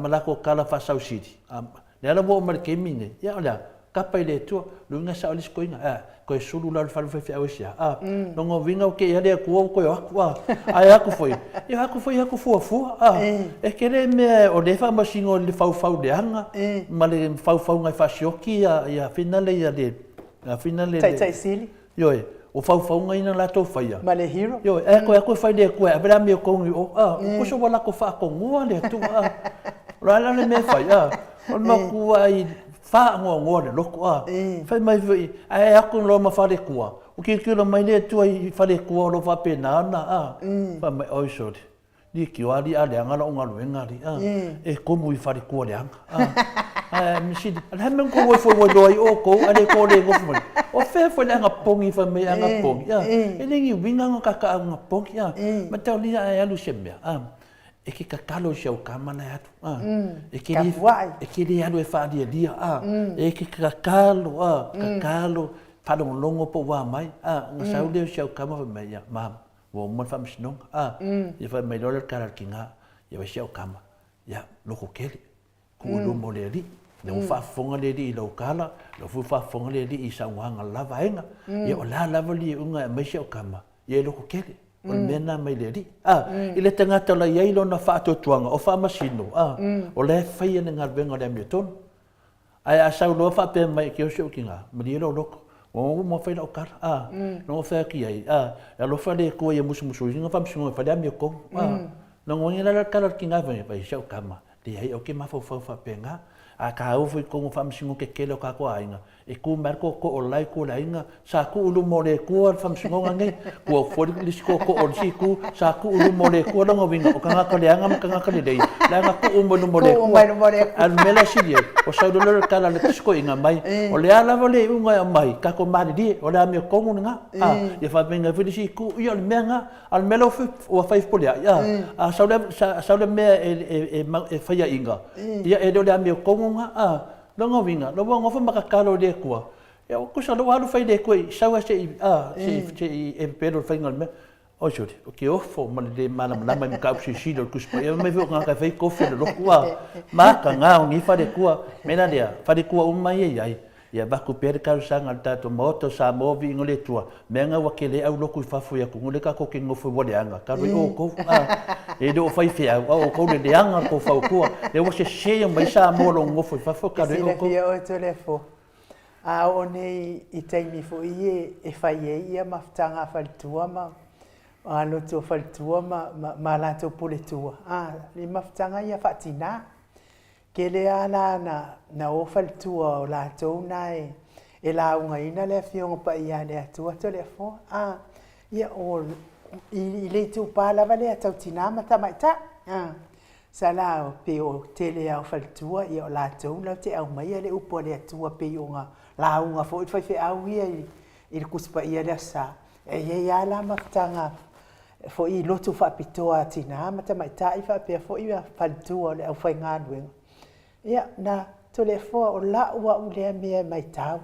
ma la ko kala fa sau city la la wo mar ke mine ya la kapa ile tu lunga sa olis ko inga ko sulu la fa fa awsia no ngo vinga o ke ya le ko ko ai aku foi aku fu e ke le me o le fa masingo le fa de hanga ma le fa ngai fa sioki ya finale ya le finale tai sili yo o fa ngai na la to fa ya ma le hero yo ko fa de ko abra me ko ko so wala ko fa ko ngua le tu la le me fa ya o no ku ai fa ngo le loko fa mai vi ai aku lo ma fa le kua o ki lo mai le tu ai fa le kua lo fa pena na fa mai oi so di ki wa di ale anga lo ngalu ngari e ko mu fa le kua le anga mi si ala men ko wo fo wo doi o ko ale ko le go fo o fe fo le anga pongi fa me anga pongi e le ngi winga nga ka anga pongi ma tau li ai alu shemia e ke kakalo shau kamana atu e ke li adu e fa dia e ke kakalo fa do longo po wa mai nga sau de shau kama mai ya mam wo mo fa msnong e fa mai dole kara kinga e wa shau kama ya loko kele ku lo mo le li le fa fonga le li lo kala lo fa fonga le li i sa wanga lava enga e o la lava li unga mai shau kama ye loko kele o mena mai le ri ile tangata la ia ilo na whaato tuanga o wha masino o le whaia na ngarwenga le amio ai a sau loa whape mai ki o seo ki ngā mani ilo loko o mo whaina o kara no whea ki ai a lo whale kua ia musu inga whamsunga e whale amio kong no ngongi la kara ki ngā whange pai seo kama le ai o ke mawhau whape ngā a ka au foi ko famsingo ke kele ka ko ainga e ku marko ko o lai ko lainga sa ku ulu mole ku famsingo ngai ko fori lis ko on si ku sa ku ulu mole ko lo ngovinga o kanga ka leanga kanga ka le dei la nga ku umbo mole al mela sidia o sa do kala le tisko inga mai o le ala vole unga mai ka ko mali di o la me ko nga e fa venga filisi ku yo le menga al melo o fa polia ya a sa le me e fa ya inga ya e do le me ko longa vinga lo bongo fa makakalo de kwa ya ko sa lo halu fai de kwa sawa se e pero fai ngol me o jodi o ke ofo mal de mala mala me ka si do kuspa ya me vo nga ka fai kofi lo kwa ma ka nga ni fa de kwa mena dia fa de kwa umai ai ya ba ku per ka sanga tato moto sa movi ngole tua menga wakele au loku fafu ya ngole ka ko kingo fo wole anga ka ro ko e do fai fia o ko de anga ko fa ko le wo se she mai sa mo lo ngofo fafu ka ro ko o telefo a one i taimi fo ie e fai ia maftanga faltua ma alo to faltua ma la to poletua li maftanga ia fatina kele ana na ofal tua o la tau nai e la unga ina le fionga pa ia le atua telefo ia o i le tu pa la vale atau tina mata maita sa la pe o tele au fal tua ia o la tau la te au mai le upo le atua pe unga la unga fo fai fe au ia i kuspa ia le sa e ia la maftanga fo i lotu fa pitoa tina mata maita i fa pe fo i fal tua le au fai ngā ia na telefo o la ua ule me mai tau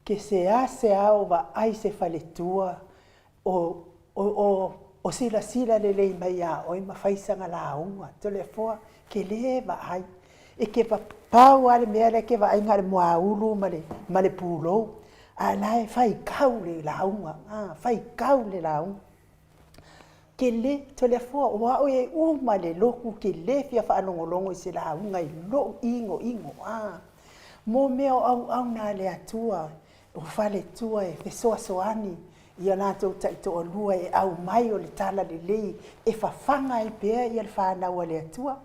ke se au wa ai se faletua o sila le mai a o ma faisanga la unga to le foa ke le va ai e ke pa pau ale mea ke va ai ngale moa ulu ma le pulo a lai fai kau le la unga fai kau le la unga ke le to le foa wa o e uma le loku ke le fia fa longo se la unga i lo ingo mo meo au na le atua o fale tua e fe soani ia na tau taito o lua e au mai o le tala le lei e fafanga i pea ia le whanau le atua.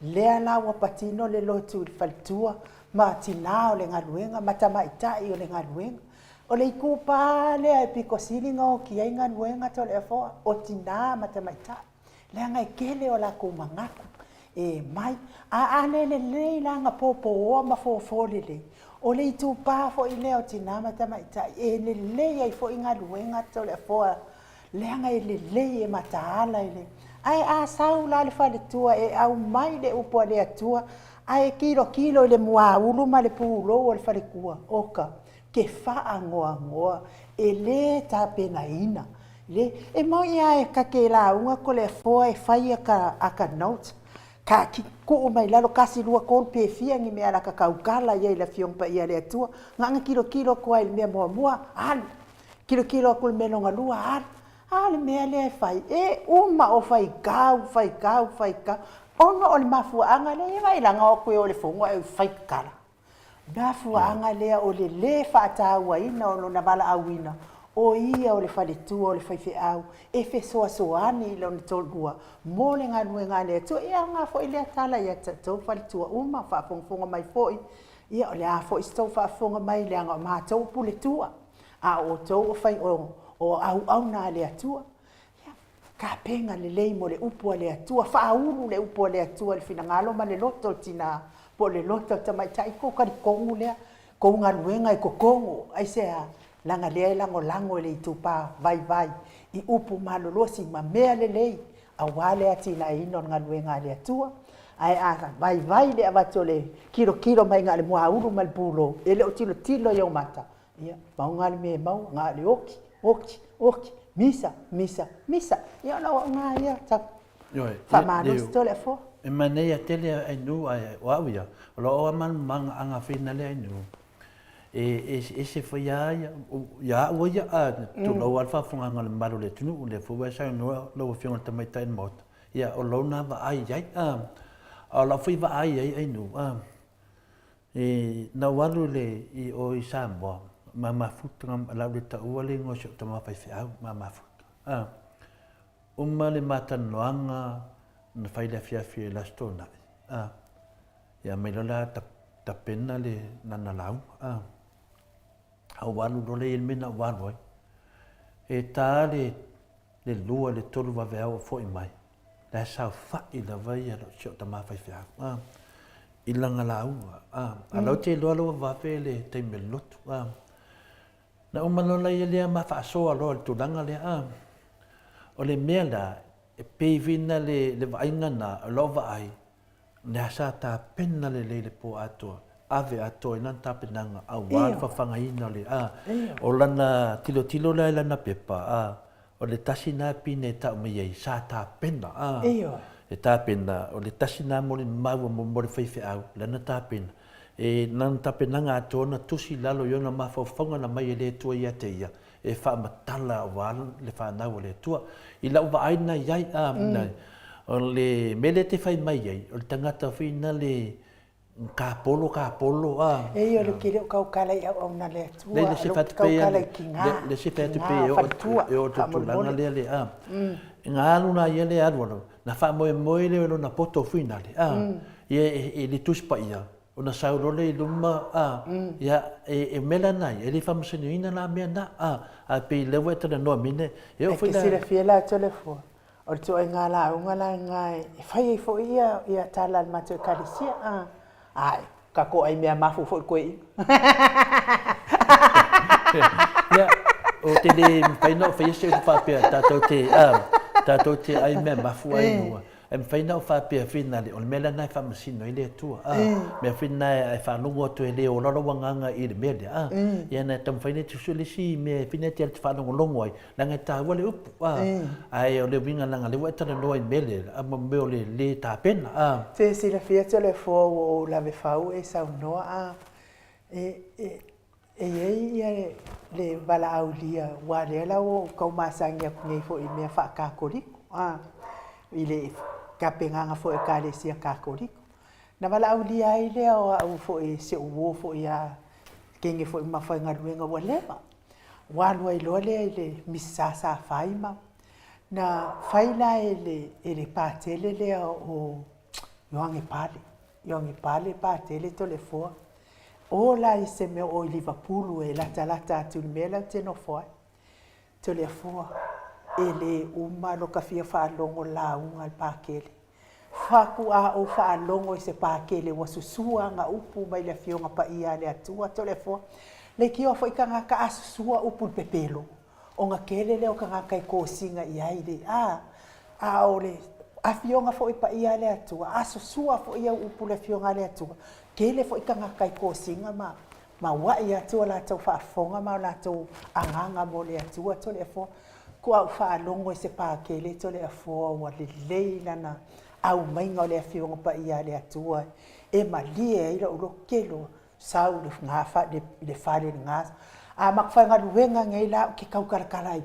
Lea la wa patino le lotu i faltua ma tina o le ngaluenga ma tamaitai o le ngaluenga. O le iku pa lea e piko silinga o ki ai ngaluenga to le afoa o tina ma tamaitai. Lea ngai kele o la kumangaku e mai a ane le lei la nga popo o ma fofole le. O le itu pa fo i leo tina ma tamaitai e le lei ai fo inga luenga to le foa leanga e le lei e mataala e le ai a sau la le fale tua e au mai le upo le atua ai kilo le mua ulu ma le pulo o le fale kua oka ke faa ngoa e le ta pena ina le e mo ia e ka ke la unga ko le foa e fai aka note ka ki ko mai lalo kasi lua kol pe fia ngi me ala ka kaukala ia la fiong pa ia le atua nganga kilo ko ai me mo al kilo ko me longa lua al me le fai e uma o fai kau ono o le mafu anga le vai la nga ko o le fongo e fai kala mafu anga le o le fa ta wa ina o na bala awina o ia o le faletua o le faifeau e fe soasoani le ona tolua mo le galuega le atua ia ga foʻi le atala ia tatou faletua uma faafogafoga mai foʻi ia o le a foʻi se tou faafoga mai le aga o matou puletua a outou o fai o auauna a le atua ia kapega lelei mo le upu a le atua faaulu le upu a le atua le finagalo ma le loto o tinā po le loto tamaitaʻi ko kalikogu lea kou galuega e kokogo ai sea langa lea lango le tupa vai i upu malolosi ma mea lelei a wale atina ino ngaluenga le atua ai aka vai le avato le kilo mai ngale mua uru mal pulo ele o tilo yo mata ia mau ngale me mau ngale oki misa ia no nga ia ta fa mano sto le fo e manea tele ai nu ai wawia lo man mang anga finale ai nu e se foi ya o ya tu lo alfa funga ngal malu le tunu le fo sa no lo fiona tamai tai mot ya o lo na va ai ai a la foi va ai no e na walu le i o isambo mama futra la le ta o le ngo so tama fai fa mama fut umma le mata noanga na fai la fia la stona ya me la ta pena le na lau au walu role il mena walu e tā le lua le tolu wawea fo i mai la sa fa i la vai alo sio ta mawhai whia i langa la ua a lau te loa loa wawe le te me lotu na umanola i lea ma wha asoa loa le tulanga lea o le mea la e peivina le vaingana loa vaai le asa ta pena le po atua ave ato ina tapenanga a wal fa fanga ina le o lana tilo la lana pepa o le tasina pine ta me ye sa ta pena e ta pena o le tasina mo le mau mo le fai au lana ta pena e nan tapenanga ato na tusi lalo yo na ma fa fanga na mai le tua ia te ia e fa matala wal le fa na le tua i la va aina yai o le mele te fai mai ye o le tangata fina le ka polo e io le kile ka kala ia ona le tua le se fat pe le se fat pe o tu langa le nga luna ia le alu na fa mo le na poto finale e le tus pa ia ona sauro le luma ia e melana e le fam senina na me na a pe le weta no mine e o foi la se fiela telefone o tu ngala ngai fai fo ia tala ma tu kalisia ai ka ko ai mea mafu fo ko i ya o te le pai no fai se fa pe ta to te ai mea mafu ai no e mwhaina o whapea whina le, o le mele nai whamasino i le atua. Mea whina e whanongo atu e le o loro wanganga i le mele. Ia nei tam whaina te usulisi, mea whina te te whanongo longo ai, langa e tāua le upu. Ai o le winga langa le waitana noa i mele, ama meo le tāpena. Te sila fia te le fō o la ve whau e sau noa. Ia le wala au lia wa le lau kau masangia kunei fo i mea wha kākoriko. I le kapenganga fo e ka le sia kākoriko. Na wala au lia ai lea o au fo e se uo fo i a kenge fo i mawhai ngaruenga wa lewa. Walua i loa lea i le misasa whaima. Na whaila e le pātele lea o Yoange Pale. Yoange Pale pātele to le fōa. O la i se mea o i Liverpool e lata atu ni mea lau te no fōa. To le fōa. E le uma lo ka fia whaalongo la unga al pākele. Whaku a o whaalongo i se pākele wa susua nga upu mai le fionga pa ia le atua to le fōa. Le ki o fo i ka ngaka a susua upu pepelo. O nga kele leo ka ngaka i kōsinga i aile. A o le a fionga fo i pa ia le atua. A susua fo ia upu le fionga le atua. Kele fo i ka ngaka i kōsinga ma wai atua la tau whaafonga ma la tau anganga mo le atua to le fōa. Kua au whaalongo i se pākele to le afoa wa le leila na au mainga o le fionga pa ia le atua. E ma lie e ira uro kelo sau le ngafa le whale le ngasa. A makwhainga luenga ngai la ki kaukarakara i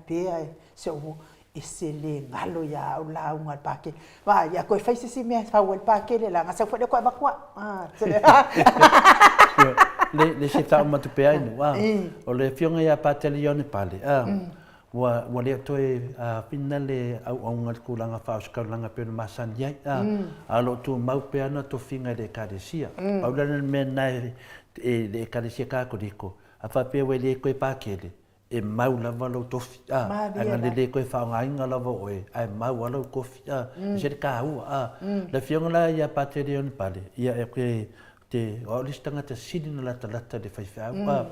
pēa e se o e se le ngalo ia au la unga pākele. Wa ia koe whaisisi mea whau al pākele la ngasa whale koe makua. Le se tau matu pe ai no. O le fionga ia pātele Yoange Pale. Wa le toe pina le au ngal kulanga whaoskaulanga pēna masani ai. A lo tu mau pe ana to finga le karesia. Paulana me nai le karesia kākoriko. A whapea we le koe pākele. E mau lava lau tofi. Anga le koe whaongainga lava oe. Ai mau alau kofi. Se le kāua. Le fionga la ia pātele Yoange Pale. Ia e koe te o le tangata sili na lata le whaiwhau.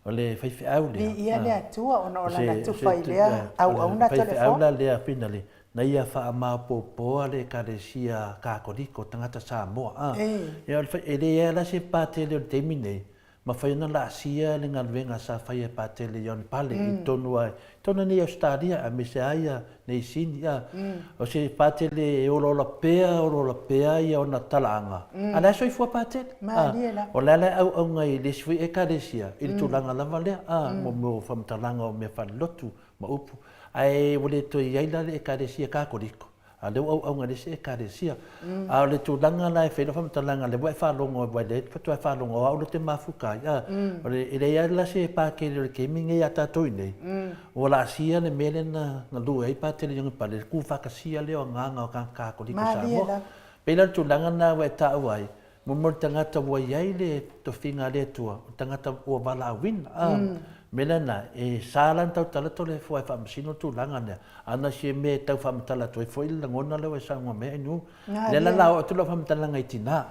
O le whaiwhau lea. Ia lea tua o na na tu whai lea au na telefon. Whaiwhau la lea pina le. Na ia wha maa popoa le karesia kākoriko tangata Samoa. E le ea la se pātele o te minei. Ma whaina la asia le ngaluenga sa whaia pātele Yoange Pale i tonu ai. Tonu ni Australia a me se aia nei sini. O se pātele e olola pēa ia o na talaanga. Ala soi fua pātele. O lele au ngai le sui e karesia. I tulanga lava lea. Mo whamtalanga o me whalotu ma upu. Ai wale to iaila le e karesia kākoriko. A leo au ngai le se e karesia. A le tulanga la e whaila whamtalanga le wai whalongo e wai le whatua e whalongo au le te mafukai. O le iaila se e pākele le keminge a tātoi nei. O la asia le mele na lua e pātele Yoange Pale. Ku whakasia leo nganga o kākoriko Samoa. Pela tulanga na wai tāu ai. Mumur tangata wai ai le to finga le tua. Tangata o wala wina. Melana e salan tau talato le foi whamasino tulanga nea. Ana si me tau whamatalato e foi langona leo e sangwa mea inu. Le la lao atu lau whamatalanga i tina.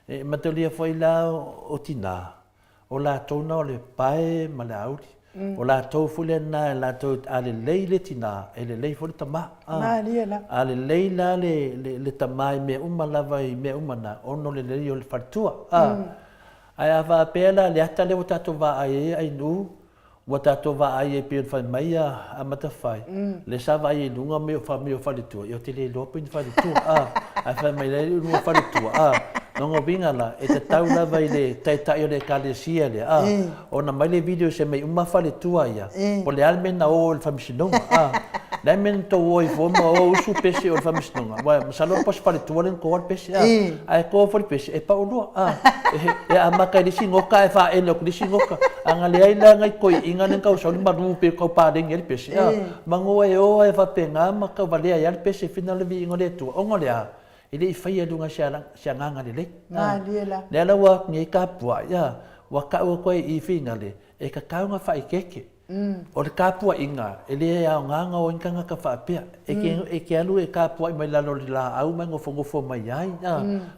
Matulia foi la o tina. O la tona o le pae ma le auri. O la tau fule na la tau ale lei le tina. E le lei fule tama. Ale lei la le tama i me uma lava i me uma na. Ono le lei o le fartua. Ai ava pela le ata le wata tova ai ai nu wata tova ai e pien fai mai a mata fai le sava ai lunga me fa le tu io te le lopo in fa le tu ai fai mai le lunga fa le tu non vinga la e te tau la vai le tai le kalesia le ona mai le video se mai uma fa le tu ai o le almena o il famisino Lai men to oi fo mo o su pese o famisnonga. Wa salo pos pa tu len ko pese ai ko fo pese e pa ulo e amaka di singoka e fa elo di singoka anga le ai la ngai koi inga nen ka so li maru pe ko pa den el pese mango e o e fa penga ma ka vale ai al pese final vi ngole tu o ngole a ile i fai lunga sia nganga le le la wa ngi ka pua ya wa ka o ko i finale e ka ka nga fa ikeke o le kapua inga e le au nganga o inkanga ka whaapea e ke alu e kapua i mai lalo li la au mai ngofo mai ai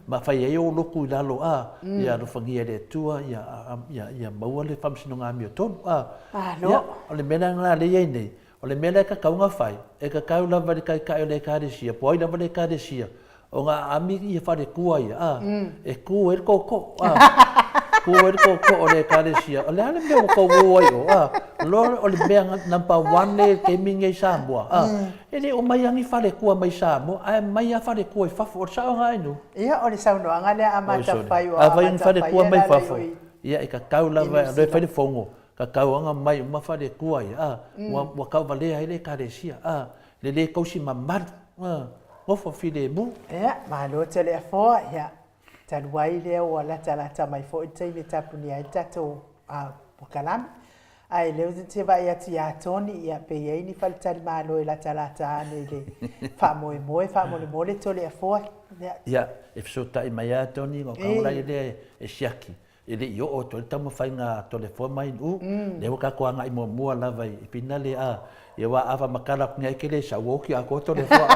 ma whai e o loku i lalo ia rofangia le tua ia maua le whamsinonga mi o tonu o le mena ngā le iei nei o le mele ka kaunga fai e ka kau lava le kai o le karesia po ai lava le karesia o ngā ami i whare kua ia e ku e koko ku e koko o le karesia o le ale mea o kau ai o lo o le mea number 1 le ke minge Samoa e le o mai angi whare kua mai Samoa ai mai a whare kua i whafo o sao ngai no ia o le sauno anga le amata whai o a vai whare kua mai whafo ia e ka kau lava le whare fongo ka kauanga mai uma whare kua ia wa kau valea i le karesia le kausi mamar ngofo file mu ia malo te le afoa ia taluai lea ua lata mai foʻi taimi tapuni ai tatou pokalami ai leu te vai atu iā toni ia pei ai ni faletali malo e lata ane i le faamoemoe faamolemole tole afoa ia e fesotaʻi mai a toni o kaulai lea e siaki e le io o tole taumafaiga tolefua mai nuu le ua kakoagaʻi muamua lava i pina le ia ua ava makala kuga ike le sauoki a ko tolefua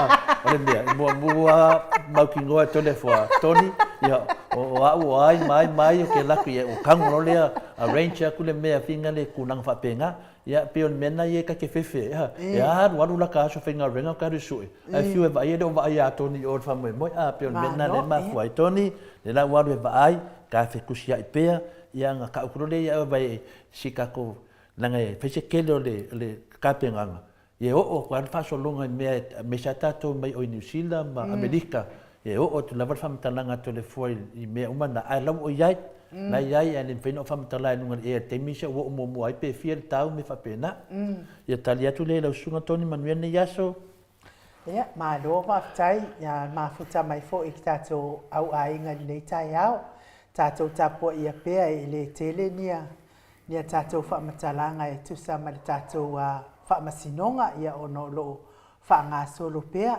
o le mea i muamua maukigoa tolefua toni ia o a'u ai mai o ke laku ia o kago lo lea arrange aku le mea figa le kunaga faapega ia pe o le mea nai e kakefefe e alualu laka aso faigaurega o karesuʻi ai fiu e vaai le o vaai a toni o le faamoemoe pe o le mea na le mafua ai toni le lau alu e vaai kafekusi aʻi pea ia ga kaʻukulo le ia vai sikako laga e faisekele o le kapegaga ia o'o kua le fa'asologa i mea me sa tatou mai o i New Zealand ma Amerika e o'o te lava le whamatalaga tolefua i mea uma na ai lau o iai na iai e le whaina o whamatala e nunga e teimi se ua umomua ai pe fia le tau me whapena ia tali atu le lau sunga toni manuia nei aso ia malo maafetai ia mafuta mai foʻi ki tatou auaiga i nei taeao tatou tapua ia pea i le tele nia tatou whaamatalaga e tusa ma le tatou whaamasinoga ia ono loo whaagasolo pea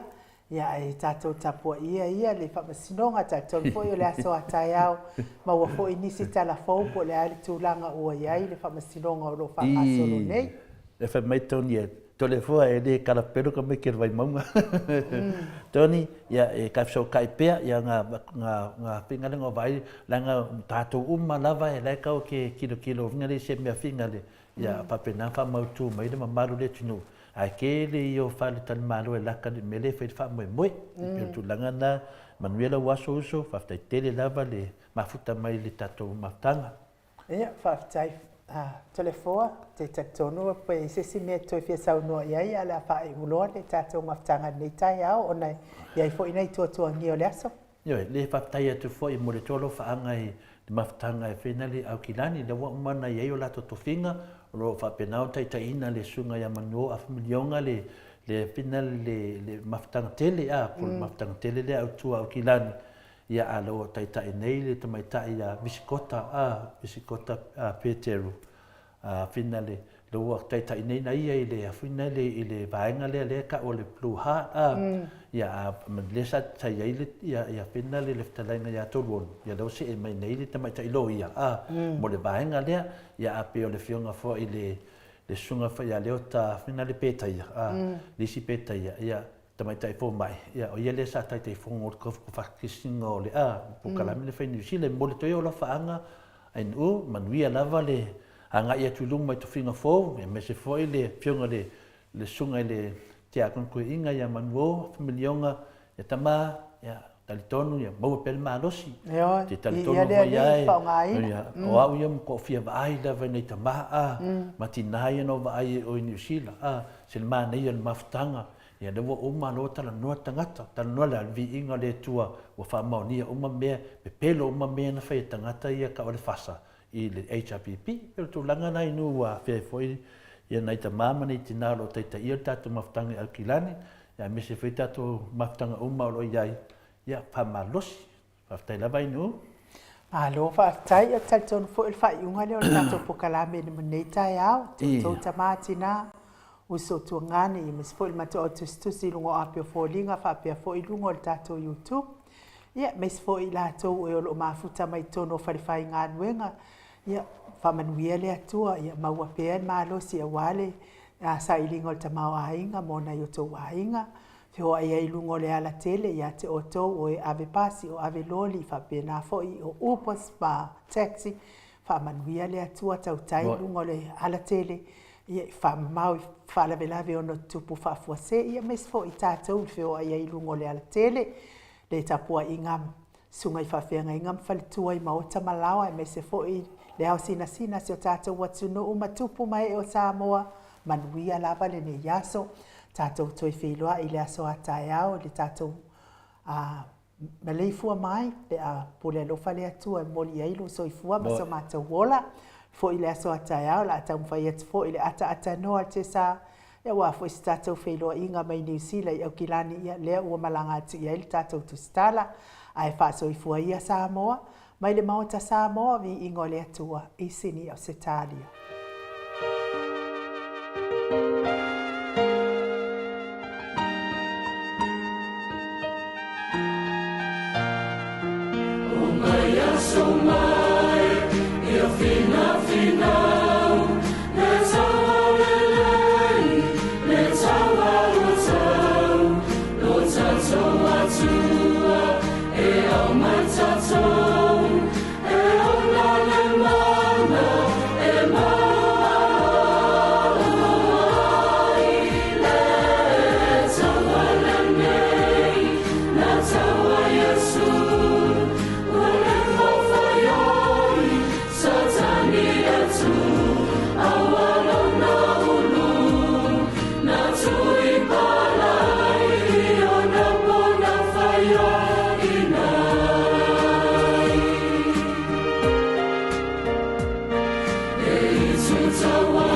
ia e tatou tapua ia le whaamasinoga tatou foʻi o le aso a taeao maua foʻi nisi talafou po le a le tulaga ua iai le whaamasinoga o loo whaagasolo nei e whai mai toni e tolefua e le kalapero ka mai ke vai maunga toni ia e ka so kai pea ia nga pingalenga vai langa tatou uma lava e lai ka o ke kilo ngale se me fingale ia papena fa mau tu mai le mamaru le tunu ai ke le io fa le tan malo e la ka me le fa mo pe tu langa na manuela waso uso fa tai tele lava le mafuta mai le tatou matanga ia fa tai telefona te tatonu pe se me to fia sauno ia ala fa i ulo le tatou mafutanga nei taeao ona ia fo ina to ngi o le aso yo le fa tai atu fo i mo le tolo fa anga i mafutanga e finali au kilani le wa mana ia o la to finga lo fa penau tai ina le sunga ya manu a milionga le final le mafutanga tele por mafutanga tele le au kilani ia alo tai nei le tamai tai ia bisikota Peteru finale lo tai nei na ia ile finale ile vaenga le ka o le Blue Heart ia le sa tai ia finale le ftalenga ia tolon ia lo se mai nei le tamai tai lo ia mo le vaenga le ia ape o le fionga fo ile le sunga fa ia le ota finale peta ia le si peta ia tamai tai fo mai ia o ia le sa tai fo ngor ko fa kisingo le po kala me le fa New Zealand mo le toi o la faanga ai no manuia lava le anga ia tulung mai to finga fo me se foi le fionga le sunga le tia kon ko inga ia manuo milionga ia tama ia talitonu ia mo pel malosi te talitonu ia o au ia ko fia vai da venei tama matinai no vai o New Zealand se ma nei el maftanga ia de o malo tala no tangata tala no la vi inga le tua o fa maonia uma me pelo uma me na fe tangata ia ka o le fasa i le HRPP pero tu langa nai nu wa fe foi ia nai ta mama ni tina lo tai ia tatu maftanga alkilani ia me se foi tatu maftanga uma lo iai ia pa malos fa tai la vai nu alo fa tai ia taton fo il fa unga le tatu pokala me ni nei tai au to tamatina uso tu ngani i me foi mato tu si lungo apio fo linga fa pe fo i lungo tatu YouTube ia me foi la to e lo mafuta mai tono fa fai nganuenga ia famanuia le atua ia maua pea malo si awale sa ilingo te mauainga mona yo to wainga fio ia ilungo le ala tele ia te oto o ave pasi o ave loli fa pena foi o upos pa taxi famanuia le atua tau tai lungo le ala tele ia whamau i whalawelawe ono tupu whafuase ia mes fo i tātou whio ai ai lungo le ala tele le tapua i ngam sunga i whawhenga i ngam whalitua i maota malawa e mese fo i le au sina se o tātou watu no umatupu mai o Samoa manuia lava le ne yaso tātou toi whiloa i le aso a tae au le tātou Malei fua mai pe a pole alofa le atua e moli ailu so i fua maso mātou wola fo i le aso atai au la atau mwhai atu fo i le ata noa te sa ia wa fo i si tātou whailoa inga mai New Zealand i au kilani ia lea ua malanga atu ia ili tātou tustala a e wha so i fua ia Samoa mai le maota Samoa vi ingo le atua i sini au se Talia. So mai, eu final, let's all lay, let's all so atua, e au matato, e au la mana, e let's all lay, let's all Yesu. So